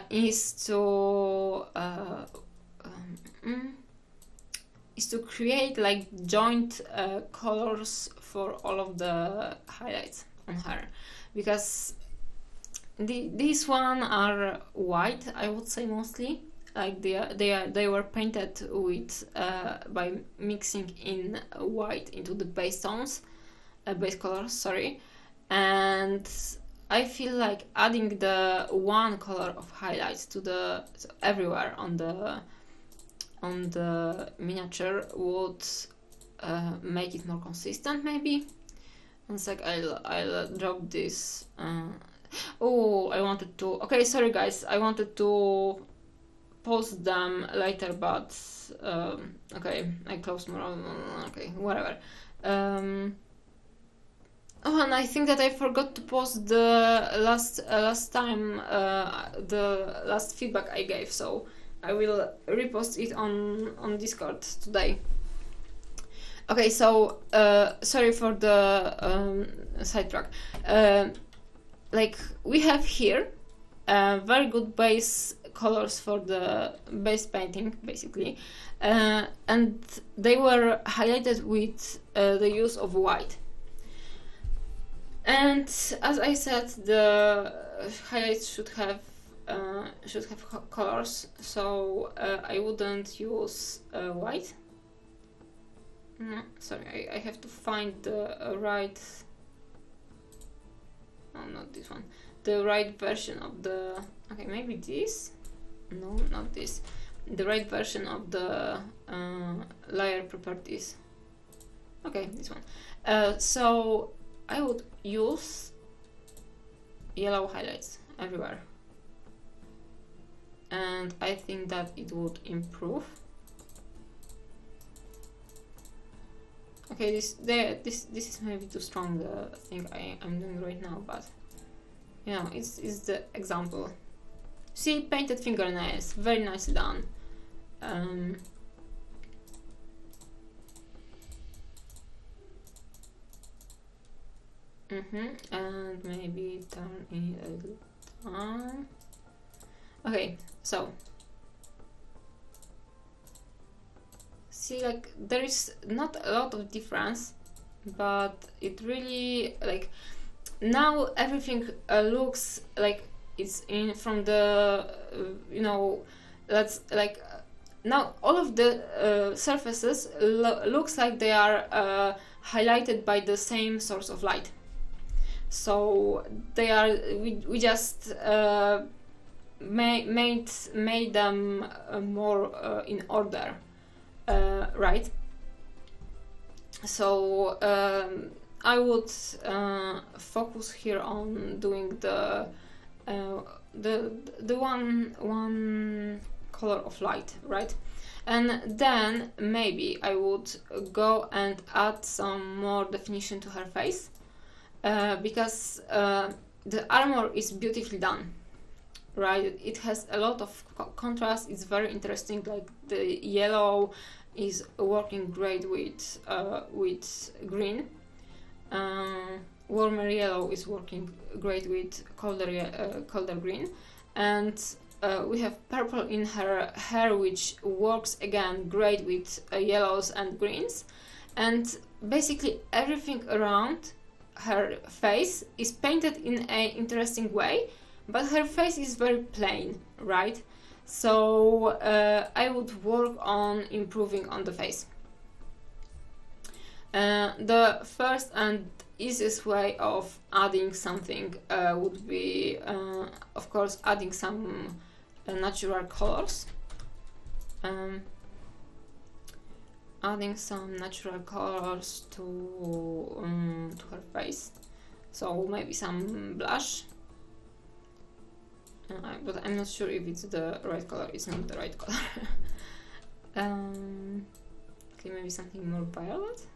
is to create like joint colors for all of the highlights on her, because these one are white, I would say, mostly, like they were painted with by mixing in white into the base tones, base colors, sorry. And I feel like adding the one color of highlights to everywhere on the miniature would make it more consistent, maybe. One sec, I'll drop this. Oh, I wanted to. Okay, sorry guys, I wanted to post them later, but okay, I closed more. Okay, whatever. Oh, and I think that I forgot to post the last time the last feedback I gave, so I will repost it on Discord today. Okay, so sorry for the sidetrack. Like we have here very good base colors for the base painting, basically, and they were highlighted with the use of white. And as I said, the highlights should have colors, so I wouldn't use white. No, sorry, I have to find the right. No, not this one. The right version of the. Okay, maybe this. No, not this. The right version of the layer properties. Okay, this one. So I would use yellow highlights everywhere, and I think that it would improve. Okay, this is maybe too strong, the thing I'm doing right now, but you know, it's the example. See, painted fingernails, very nicely done. And maybe turn it a little down. Okay, so see, like there is not a lot of difference, but it really, like, now everything looks like it's in from the you know, that's like now all of the surfaces looks like they are highlighted by the same source of light. So they are, we just made them more in order, right? So I would focus here on doing the one color of light, right? And then maybe I would go and add some more definition to her face. Because the armor is beautifully done, right? It has a lot of contrast. It's very interesting. Like the yellow is working great with green. Warmer yellow is working great with colder green, and we have purple in her hair, which works again great with yellows and greens, and basically everything around her face is painted in an interesting way, but her face is very plain, right? So I would work on improving on the face. The first and easiest way of adding something would be, of course, adding some natural colors. Adding some natural colors to her face, so maybe some blush, but I'm not sure if it's the right color. It's not the right color. Okay, maybe something more violet,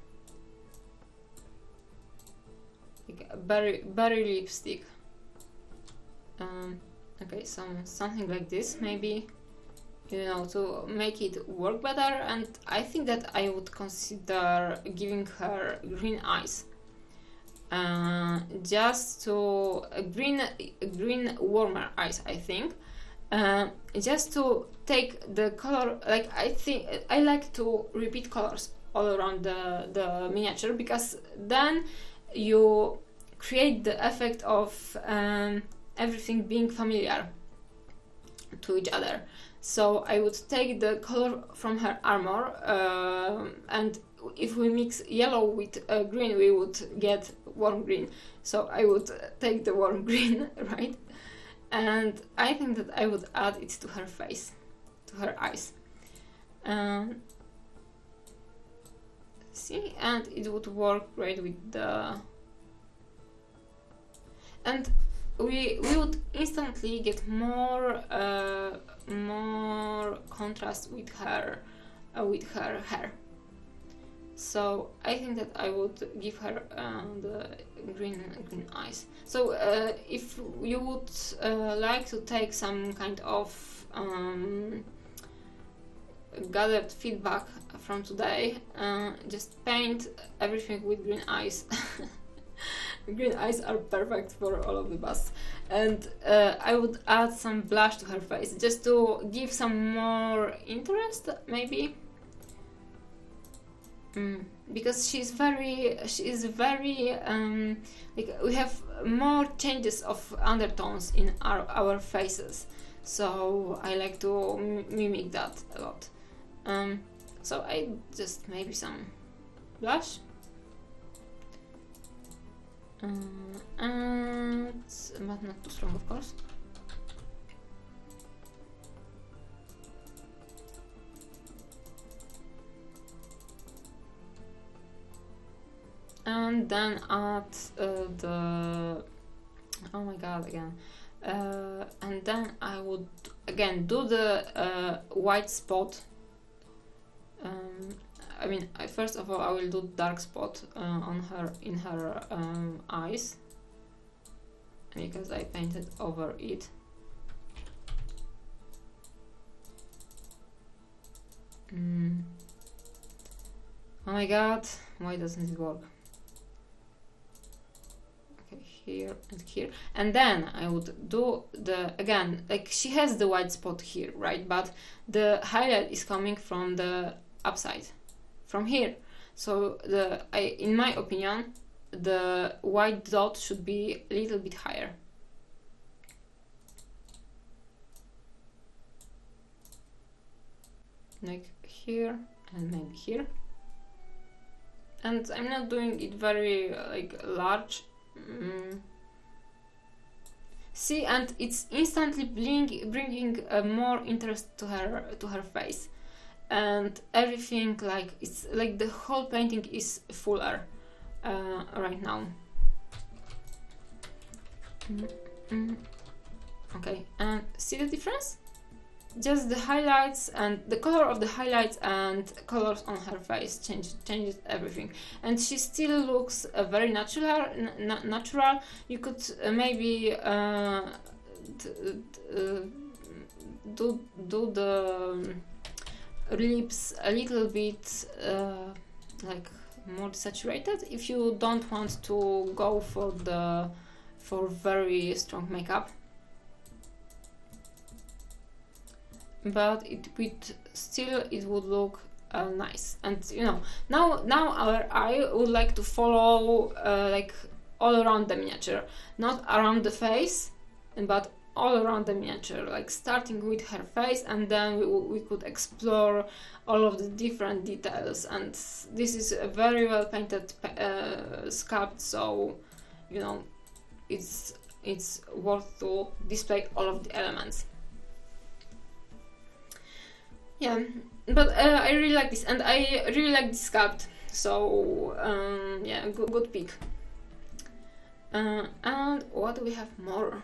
like a berry lipstick. Okay, something like this, maybe, you know, to make it work better. And I think that I would consider giving her green eyes, just to green warmer eyes, I think, just to take the color. Like, I think I like to repeat colors all around the miniature, because then you create the effect of everything being familiar. to each other. So I would take the color from her armor, and if we mix yellow with green, we would get warm green. So I would take the warm green, right? And I think that I would add it to her face, to her eyes. See, and it would work great with the... And we would instantly get more contrast with her hair. So I think that I would give her the green eyes. So if you would like to take some kind of gathered feedback from today, just paint everything with green eyes. Green eyes are perfect for all of the busts. And I would add some blush to her face, just to give some more interest, maybe. Because she is very like, we have more changes of undertones in our faces, so I like to mimic that a lot. So I just maybe some blush, and but not too strong, of course. And then add the... oh my god, again. And then I would again do the white spot. I mean, first of all, I will do dark spot in her eyes, because I painted over it. Oh my god, why doesn't it work? Here and here, and then I would do the, again, like, she has the white spot here, right, but the highlight is coming from the upside, from here. So in my opinion, the white dot should be a little bit higher. Like here and maybe here. And I'm not doing it very like large. See, and it's instantly bringing more interest to her face, and everything, like, it's like the whole painting is fuller right now. Okay, and see the difference? Just the highlights and the color of the highlights and colors on her face changes everything, and she still looks very natural. You could maybe do the lips a little bit like more saturated if you don't want to go for very strong makeup. But it would look nice. And you know, now our eye would like to follow like all around the miniature, not around the face, but all around the miniature, like starting with her face, and then we could explore all of the different details. And this is a very well painted sculpt, so you know, it's worth to display all of the elements. Yeah, but I really like this, and I really like this sculpt, so yeah, good pick. And what do we have more?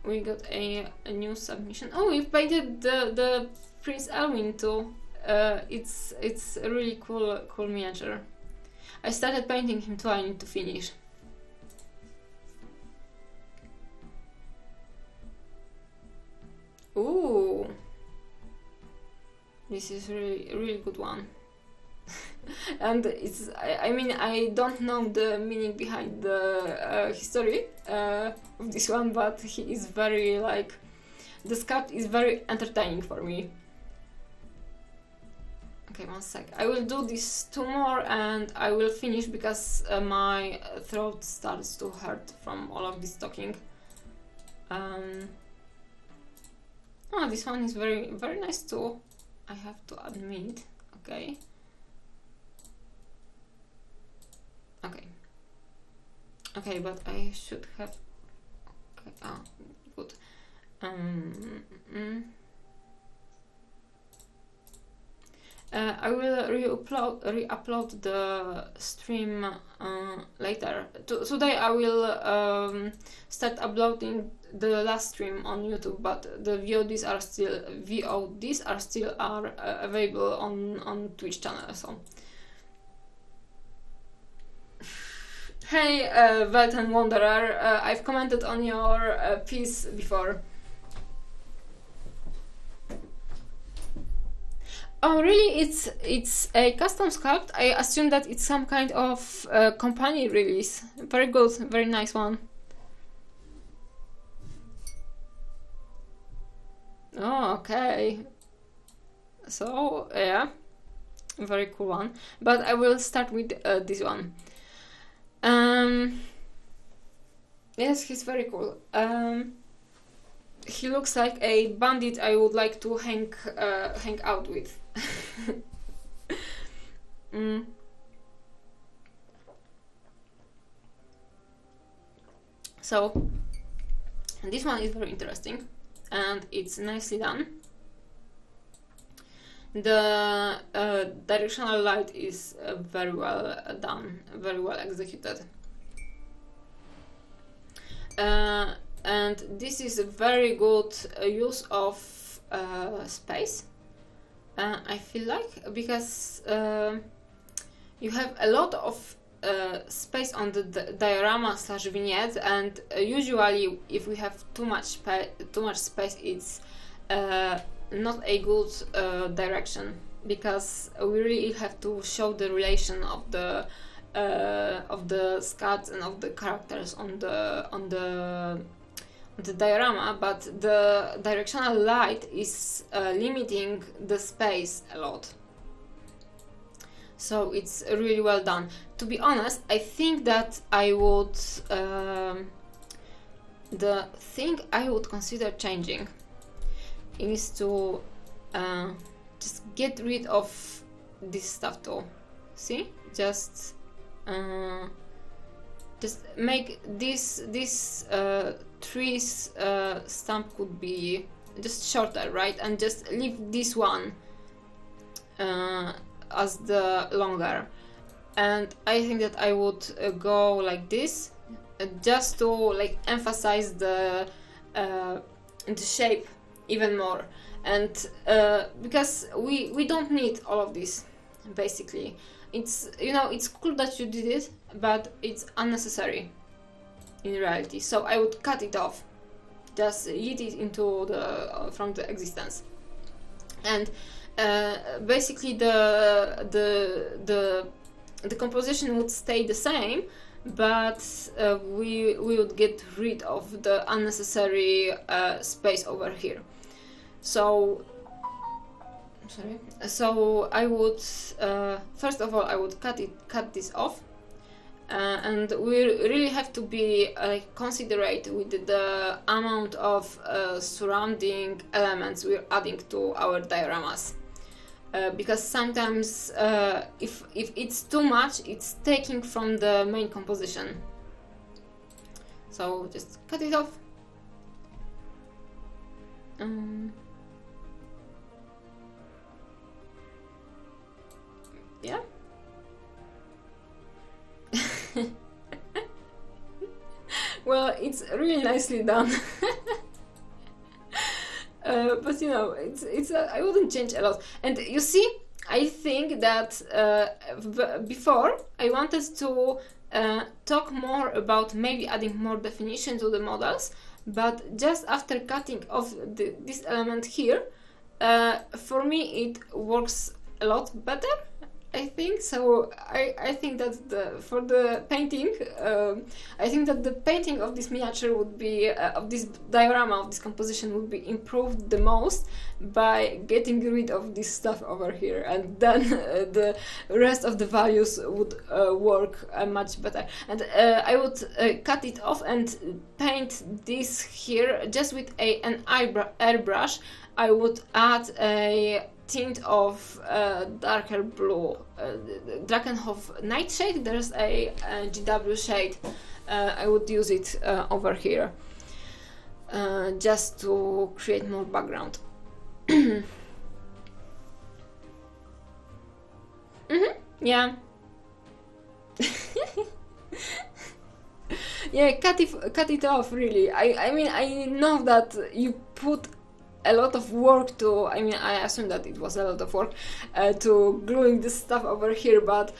We got a new submission. Oh, we've painted the Prince Elwin too. It's a really cool miniature. I started painting him too, I need to finish. Ooh, this is really good one. And it's, I mean, I don't know the meaning behind the history of this one, but he is very, like, the sculpt is very entertaining for me. Okay, one sec. I will do these two more and I will finish, because my throat starts to hurt from all of this talking. Oh, this one is very, very nice too, I have to admit. Okay. Okay, but I should have... Okay, oh, good. I will re-upload the stream later. Today I will start uploading the last stream on YouTube, but the VODs are still available on Twitch channel. So, hey, Velten Wanderer, I've commented on your piece before. Oh, really? It's a custom sculpt? I assume that it's some kind of company release. Very good, very nice one. Oh, okay. So, yeah, very cool one. But I will start with this one. Yes, he's very cool. He looks like a bandit I would like to hang out with. So this one is very interesting and it's nicely done. The directional light is very well done, very well executed. And this is a very good use of space, I feel like, because you have a lot of space on the diorama / vignette, and usually if we have too much space, it's not a good direction, because we really have to show the relation of the sculpts and of the characters on the diorama, but the directional light is limiting the space a lot. So it's really well done. To be honest, I think that I would the thing I would consider changing is to just get rid of this stuff too. See, just make this trees stamp could be just shorter, right? And just leave this one as the longer. And I think that I would go like this, just to like emphasize the shape even more. And because we don't need all of this, basically. It's, you know, it's cool that you did it, but it's unnecessary in reality. So I would cut it off, just yeet it into the from the existence. And basically the composition would stay the same, but we would get rid of the unnecessary space over here. So I would first of all I would cut this off, and we really have to be considerate with the amount of surrounding elements we're adding to our dioramas, because sometimes if it's too much, it's taking from the main composition. So just cut it off. Yeah. Well, it's really nicely done. But you know, it's I wouldn't change a lot. And you see, I think that before I wanted to talk more about maybe adding more definition to the models, but just after cutting off this element here, for me it works a lot better. I think so. I think that for the painting, I think that the painting of this miniature would be of this diorama of this composition would be improved the most by getting rid of this stuff over here, and then the rest of the values would work much better. And I would cut it off and paint this here just with an airbrush. I would add a tint of darker blue, Drakenhof Nightshade. There's a GW shade. I would use it over here just to create more background. Yeah. Yeah, cut it off, really. I mean, I know that you put a lot of work to, I mean, I assume that it was a lot of work to gluing this stuff over here, but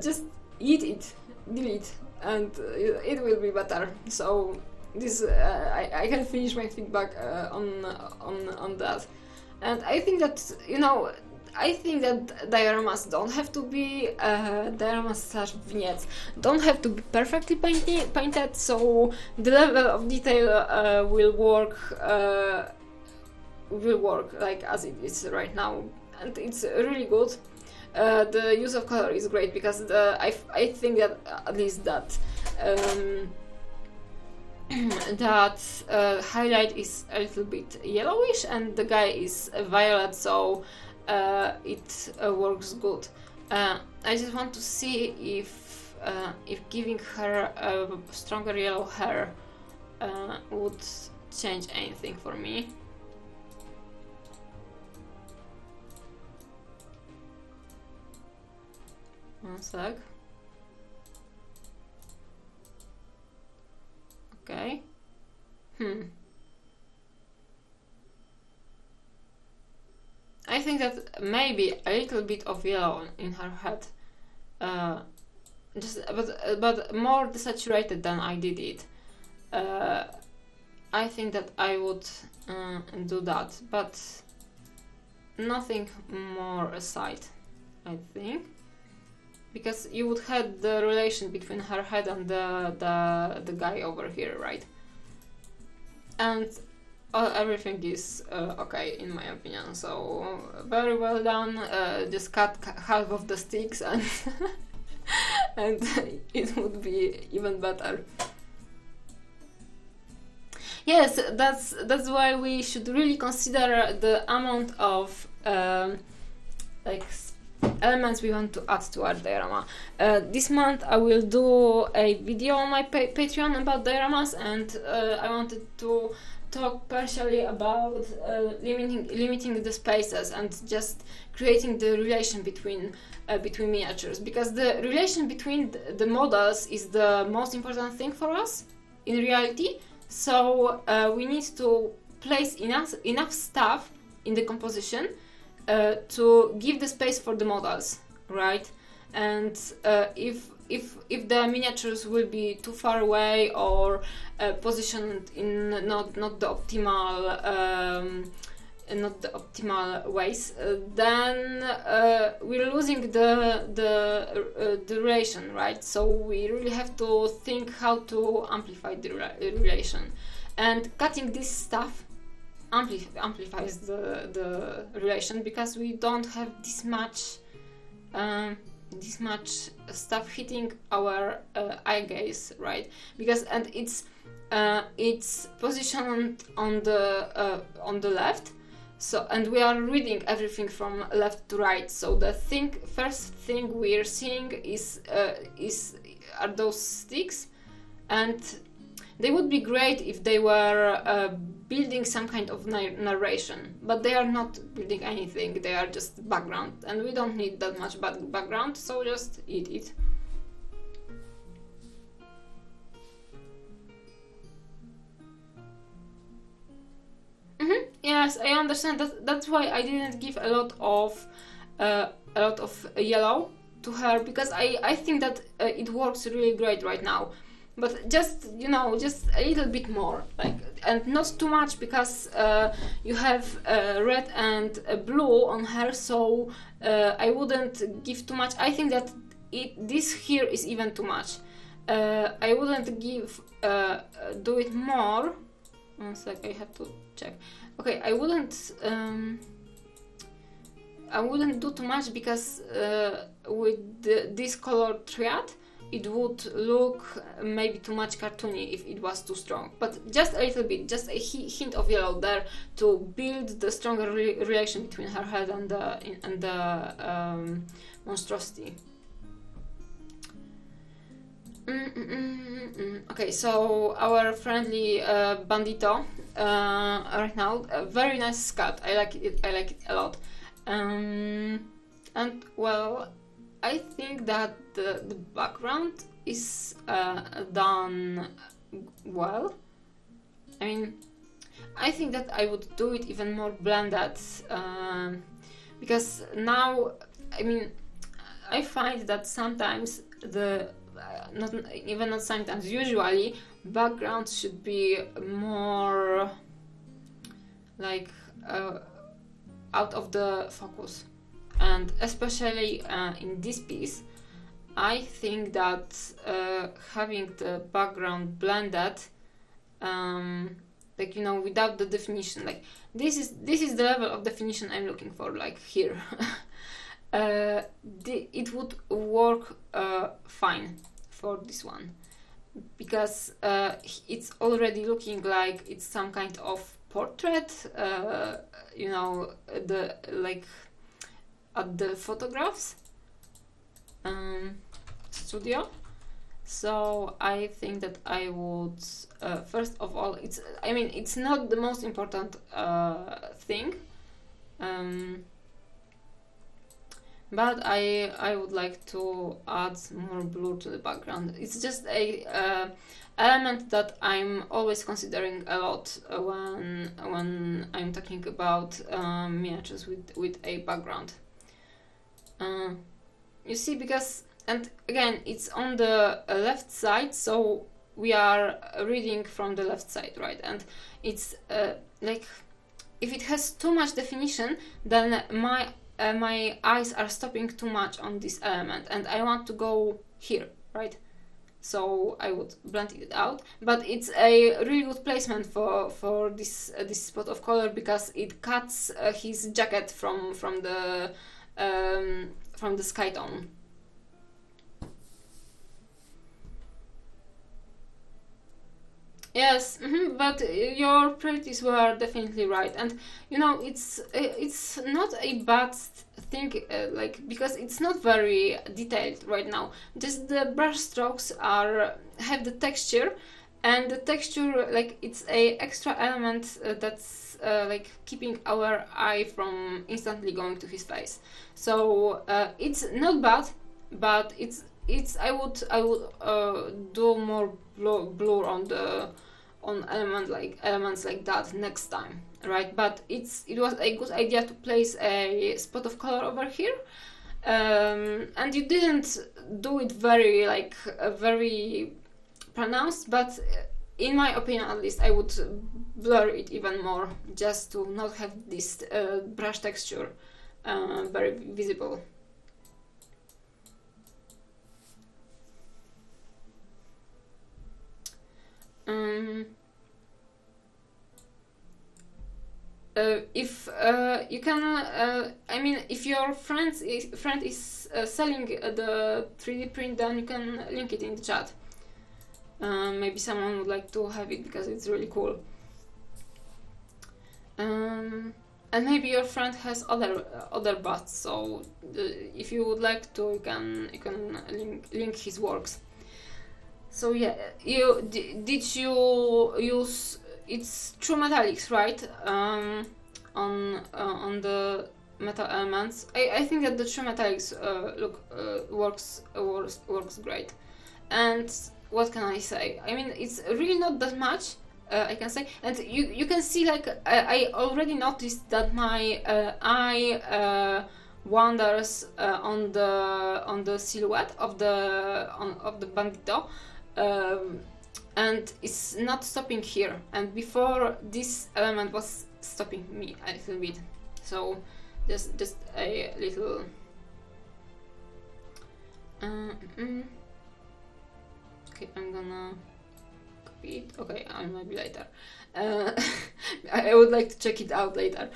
just eat it, delete, and it will be better. So this, I can finish my feedback on that. And I think that, you know, I think that dioramas don't have to be dioramas/vignettes don't have to be perfectly painted, so the level of detail will work like as it is right now, and it's really good. The use of color is great because I think that at least that highlight is a little bit yellowish and the guy is violet, so it works good. I just want to see if giving her a stronger yellow hair would change anything for me. One sec. Okay. I think that maybe a little bit of yellow in her head, but more desaturated than I did it. I think that I would do that, but nothing more aside, I think. Because you would have the relation between her head and the guy over here, right? And everything is okay in my opinion. So very well done. Just cut half of the sticks and and it would be even better. Yes, that's why we should really consider the amount of like elements we want to add to our diorama. This month I will do a video on my Patreon about dioramas, and I wanted to talk partially about limiting the spaces and just creating the relation between miniatures, because the relation between the models is the most important thing for us in reality. So we need to place enough stuff in the composition to give the space for the models, right? And if the miniatures will be too far away or positioned in not the optimal ways, then we're losing the relation, right? So we really have to think how to amplify the relation, and cutting this stuff amplifies the relation, because we don't have this much stuff hitting our eye gaze, right? Because it's positioned on the left, so, and we are reading everything from left to right. So the first thing we're seeing are those sticks, and they would be great if they were building some kind of narration, but they are not building anything. They are just background, and we don't need that much background, so just eat it. Yes, I understand that. That's why I didn't give a lot of yellow to her, because I think that it works really great right now. but just, you know, just a little bit more, like, and not too much, because you have red and blue on her, so I wouldn't give too much. I think that this here is even too much. I wouldn't give do it more. One sec, I have to check. Okay, I wouldn't do too much, because with this color triad it would look maybe too much cartoony if it was too strong. But just a little bit, just a hint of yellow there to build the stronger relation between her head and the monstrosity. Okay, so our friendly bandito right now, a very nice sculpt. I like it a lot. And well, I think that the background is done well. I mean, I think that I would do it even more blended, because now, I mean, I find that sometimes not sometimes, usually backgrounds should be more like out of the focus, and especially in this piece, I think that having the background blended, like, you know, without the definition, like this is the level of definition I'm looking for, like here. It would work fine for this one, because it's already looking like it's some kind of portrait, you know, the like at the photographs studio. So I think that I would first of all, it's not the most important thing, but I would like to add more blur to the background. It's just a element that I'm always considering a lot when I'm talking about miniatures with a background. You see, because, and again, it's on the left side, so we are reading from the left side, right? And it's like, if it has too much definition, then my eyes are stopping too much on this element, and I want to go here, right? So I would blend it out, but it's a really good placement for this spot of color, because it cuts his jacket from the sky tone. Yes, but your priorities were definitely right, and you know, it's not a bad thing, like, because it's not very detailed right now. Just the brush strokes have the texture, and the texture, like, it's a extra element that's like keeping our eye from instantly going to his face. So it's not bad, but I would do more blur on elements like that next time, right? But it was a good idea to place a spot of color over here, and you didn't do it very pronounced, but in my opinion, at least, I would blur it even more, just to not have this brush texture very visible. If you can, I mean, if your friend is selling the 3D print, then you can link it in the chat. Maybe someone would like to have it because it's really cool. And maybe your friend has other busts, so if you would like to, you can link his works. So yeah, did you use, it's true metallics, right? On the metal elements. I think that the true metallics works great. And what can I say? I mean, it's really not that much, I can say. And you can see, like, I already noticed that my eye wanders on the silhouette of the bandito. and it's not stopping here, and before this element was stopping me a little bit, so just a little okay, I'm gonna copy it. Okay, maybe later. I would like to check it out later.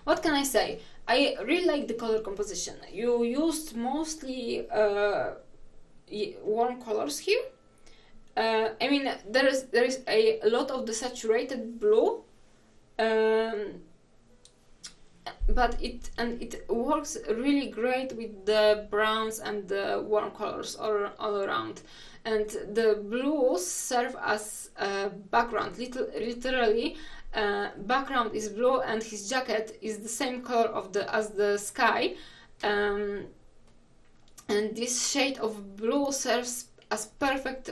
What can I say? I really like the color composition. You used mostly warm colors here. I mean, there is a lot of the saturated blue, but it works really great with the browns and the warm colors all around. And the blues serve as a background. Literally, background is blue, and his jacket is the same color as the sky. And this shade of blue serves as perfect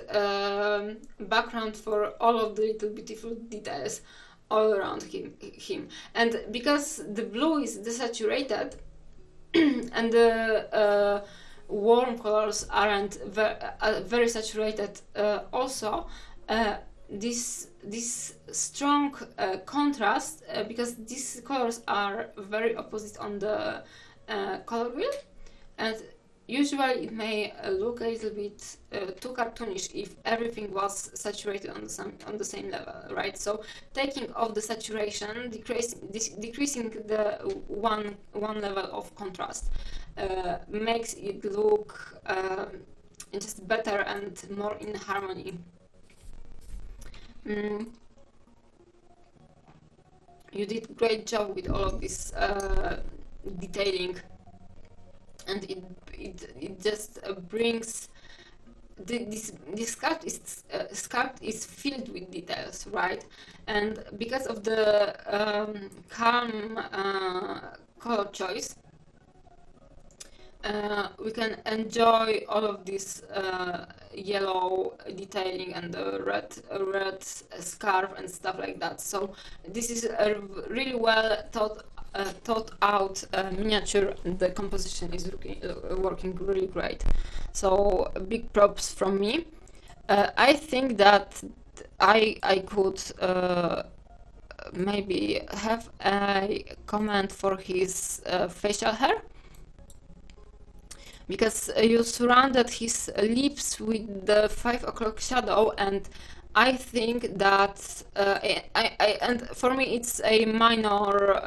background for all of the little beautiful details all around him. And because the blue is desaturated and the warm colors aren't very saturated also, this strong contrast, because these colors are very opposite on the color wheel, and usually it may look a little bit too cartoonish if everything was saturated on the same level, right? So taking off the saturation, decreasing the one level of contrast makes it look just better and more in harmony. You did a great job with all of this detailing, and it just brings this sculpt is filled with details, right? And because of the calm color choice, we can enjoy all of this yellow detailing and the red scarf and stuff like that. So this is a really well thought out miniature. The composition is working really great. So big props from me. I think that I could maybe have a comment for his facial hair, because you surrounded his lips with the 5 o'clock shadow, and I think that and for me it's a minor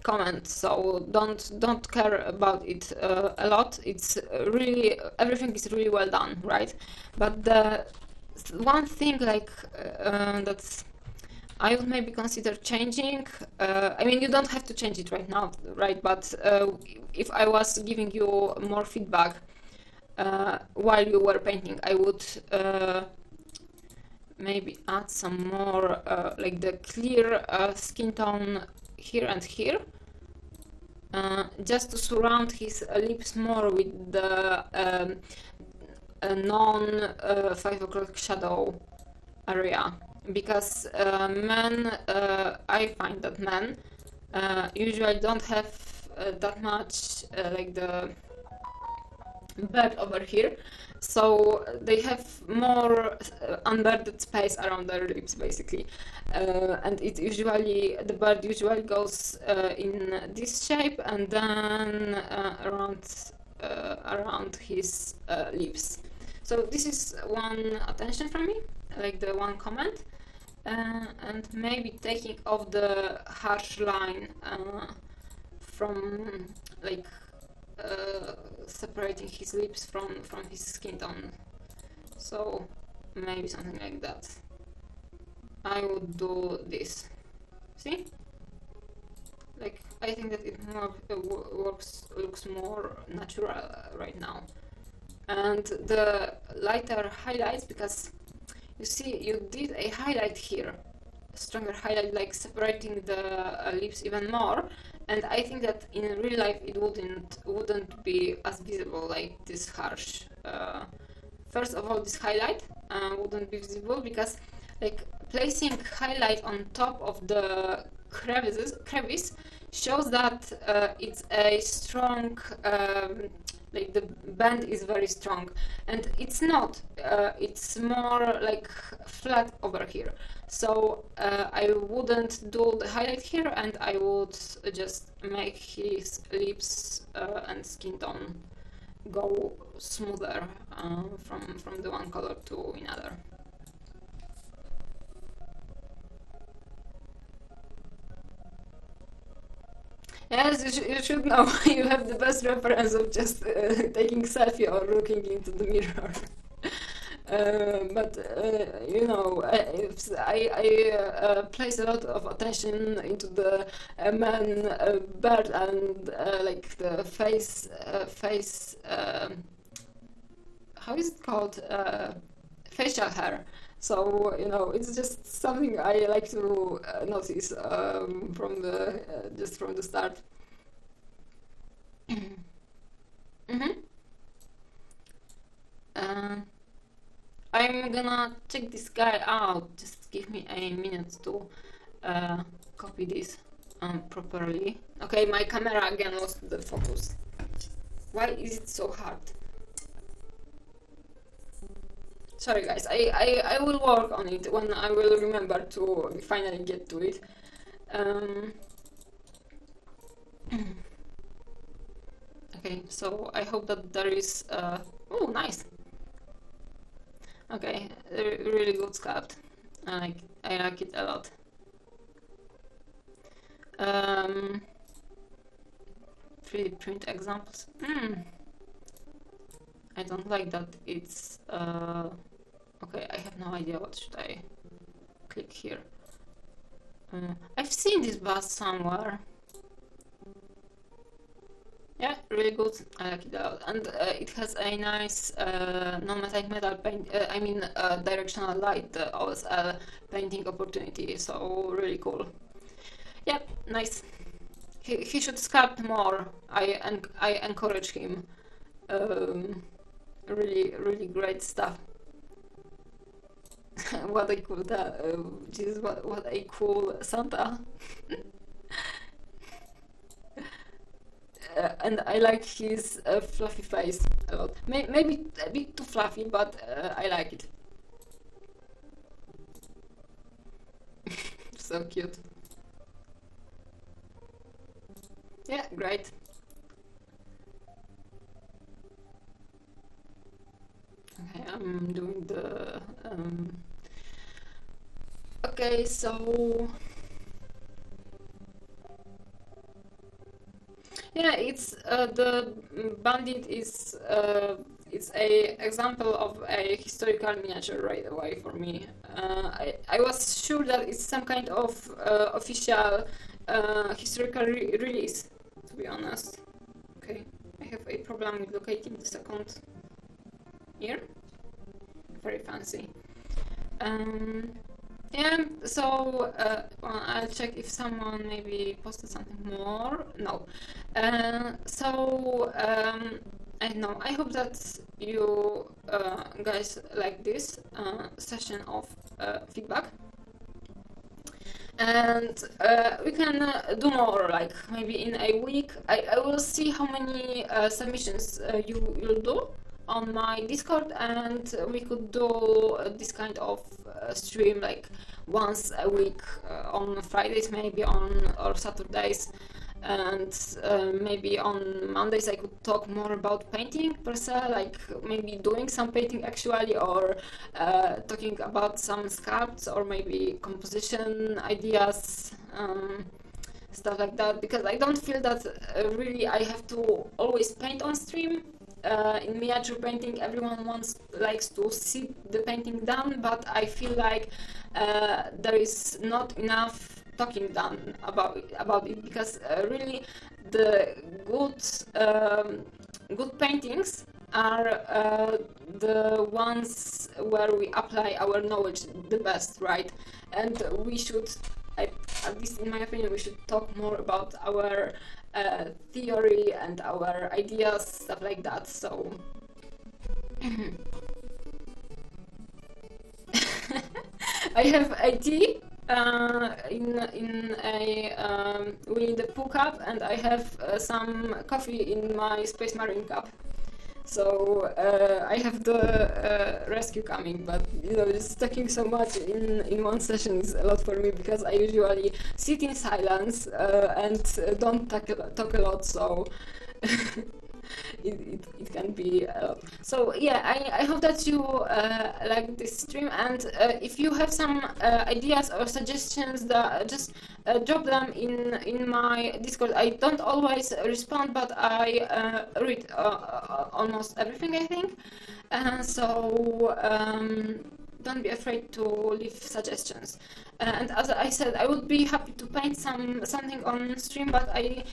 comment, so don't care about it a lot. It's really, everything is really well done, right? But the one thing like that I would maybe consider changing, I mean, you don't have to change it right now, right? But if I was giving you more feedback while you were painting, I would maybe add some more like the clear skin tone here and here, just to surround his lips more with the non 5 o'clock shadow area. Because I find that men usually don't have that much like the beard over here, so they have more unbearded space around their lips, basically, and it usually, the beard usually goes in this shape, and then around his lips. So this is one attention from me, like the one comment. And maybe taking off the harsh line from like separating his lips from his skin tone. So maybe something like that. I would do this. See? Like, I think that it more looks more natural right now. And the lighter highlights, because you see, you did a highlight here, a stronger highlight, like separating the lips even more. And I think that in real life it wouldn't be as visible, like this harsh. First of all, this highlight wouldn't be visible because, like, placing highlight on top of the crevice shows that it's a strong like the bend is very strong, and it's not. It's more like flat over here. So I wouldn't do the highlight here, and I would just make his lips and skin tone go smoother from the one color to another. Yes, you should know. You have the best reference of just taking selfie or looking into the mirror. But you know, I place a lot of attention into the man beard and like the face. How is it called? Facial hair. So you know, it's just something I like to notice from the just from the start. Mm-hmm. I'm gonna check this guy out. Just give me a minute to copy this properly. Okay, my camera again lost the focus. Why is it so hard? Sorry guys, I will work on it when I will remember to finally get to it. Okay, so I hope that there is... oh, nice! Okay, really good sculpt. I like it a lot. 3D print examples. I don't like that it's... okay, I have no idea what should I click here. I've seen this bus somewhere. Yeah, really good. I like it a lot, and it has a nice non-metallic metal paint. I mean, directional light OSL painting opportunity. So really cool. Yeah, nice. He should sculpt more. I encourage him. Really great stuff. What a cool Jesus, what a cool Santa. And I like his fluffy face a lot. Maybe a bit too fluffy, but I like it. So cute. Yeah, great. Okay, I'm doing the... Okay, so... Yeah, it's the bandit is it's a example of a historical miniature right away for me. I was sure that it's some kind of official historical release, to be honest. Okay, I have a problem with locating the second ear. Very fancy. Yeah, so well, I'll check if someone maybe posted something more. No. I don't know. I hope that you guys like this session of feedback. And we can do more, like maybe in a week. I will see how many submissions you'll do on my Discord, and we could do this kind of stream like once a week on Fridays, maybe or Saturdays, and maybe on Mondays I could talk more about painting per se, like maybe doing some painting actually, or talking about some sculpts or maybe composition ideas, stuff like that, because I don't feel that really I have to always paint on stream. In miniature painting, everyone likes to see the painting done, but I feel like there is not enough talking done about it, because really the good paintings are the ones where we apply our knowledge the best, right? And we should, at least in my opinion, we should talk more about our theory and our ideas, stuff like that. So I have a tea in a Winnie the Pooh cup, and I have some coffee in my Space Marine cup. So I have the rescue coming, but you know, just talking so much in one session is a lot for me because I usually sit in silence and don't talk a lot. So. It can be so yeah, I hope that you like this stream, and if you have some ideas or suggestions, that just drop them in my Discord. I don't always respond, but I read almost everything, I think, so don't be afraid to leave suggestions. And as I said, I would be happy to paint something on stream, but I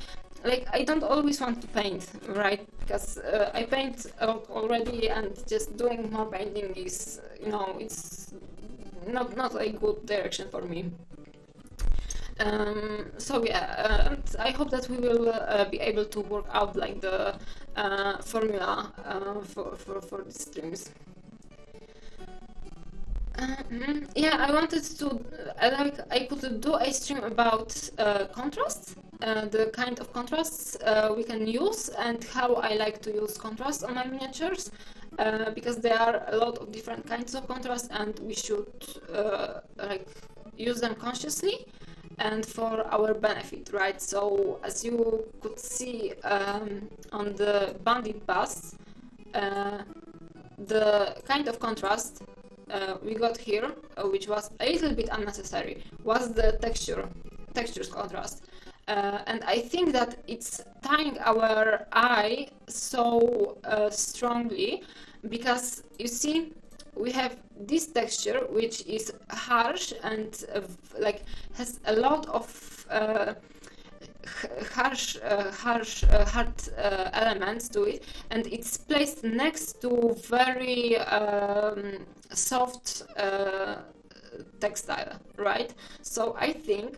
don't always want to paint, right? Because I paint a lot already, and just doing more painting is, you know, it's not a good direction for me. So yeah, and I hope that we will be able to work out like the formula for the streams. Yeah, I wanted to I could do a stream about contrast, the kind of contrasts we can use, and how I like to use contrast on my miniatures, because there are a lot of different kinds of contrast, and we should like use them consciously and for our benefit, right? So as you could see on the bandit busts, the kind of contrast we got here, which was a little bit unnecessary, was the textures contrast. And I think that it's tying our eye so strongly, because you see, we have this texture which is harsh and like has a lot of hard elements to it, and it's placed next to very soft textile, right? So I think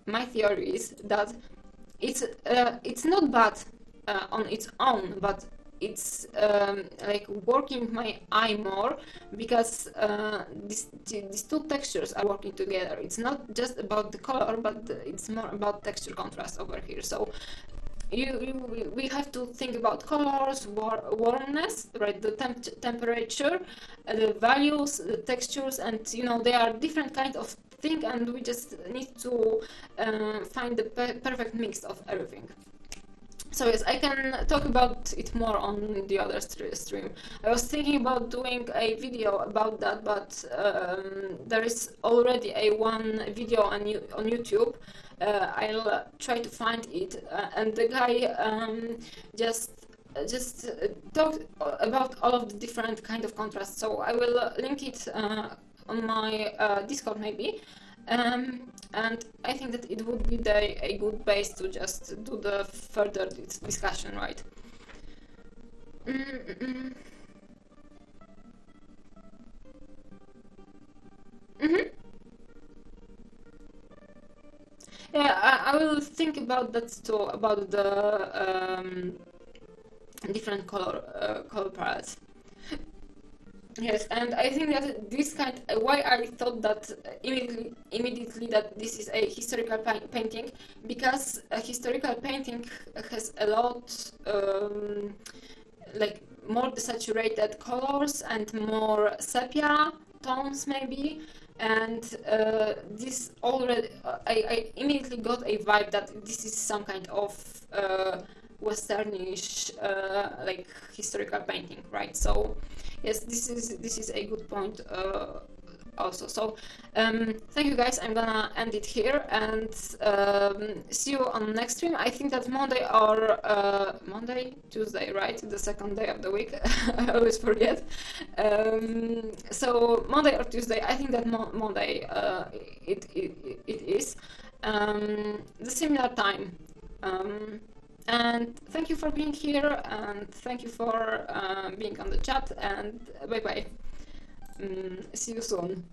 my theory is that it's not bad on its own, but it's like working my eye more, because these two textures are working together. It's not just about the color, but it's more about texture contrast over here. So we have to think about colors, warmness, right? The temperature, the values, the textures, and you know, they are different kind of thing, and we just need to find the perfect mix of everything. So yes, I can talk about it more on the other stream. I was thinking about doing a video about that, but there is already one video on YouTube. I'll try to find it, and the guy just talked about all of the different kind of contrasts. So I will link it on my Discord maybe. And I think that it would be a good base to just do the further discussion, right? Yeah, I will think about that too, about the different color palettes. Yes, and I think that this kind, why I thought that immediately that this is a historical painting, because a historical painting has a lot like more desaturated colors and more sepia tones maybe, and this already I immediately got a vibe that this is some kind of westernish like historical painting, right? So yes, this is a good point also. So thank you guys, I'm gonna end it here, and see you on next stream. I think that Monday or Tuesday, right? The second day of the week. I always forget. So Monday or Tuesday, I think that Monday it is the similar time. And thank you for being here, and thank you for being on the chat, and bye bye. See you soon.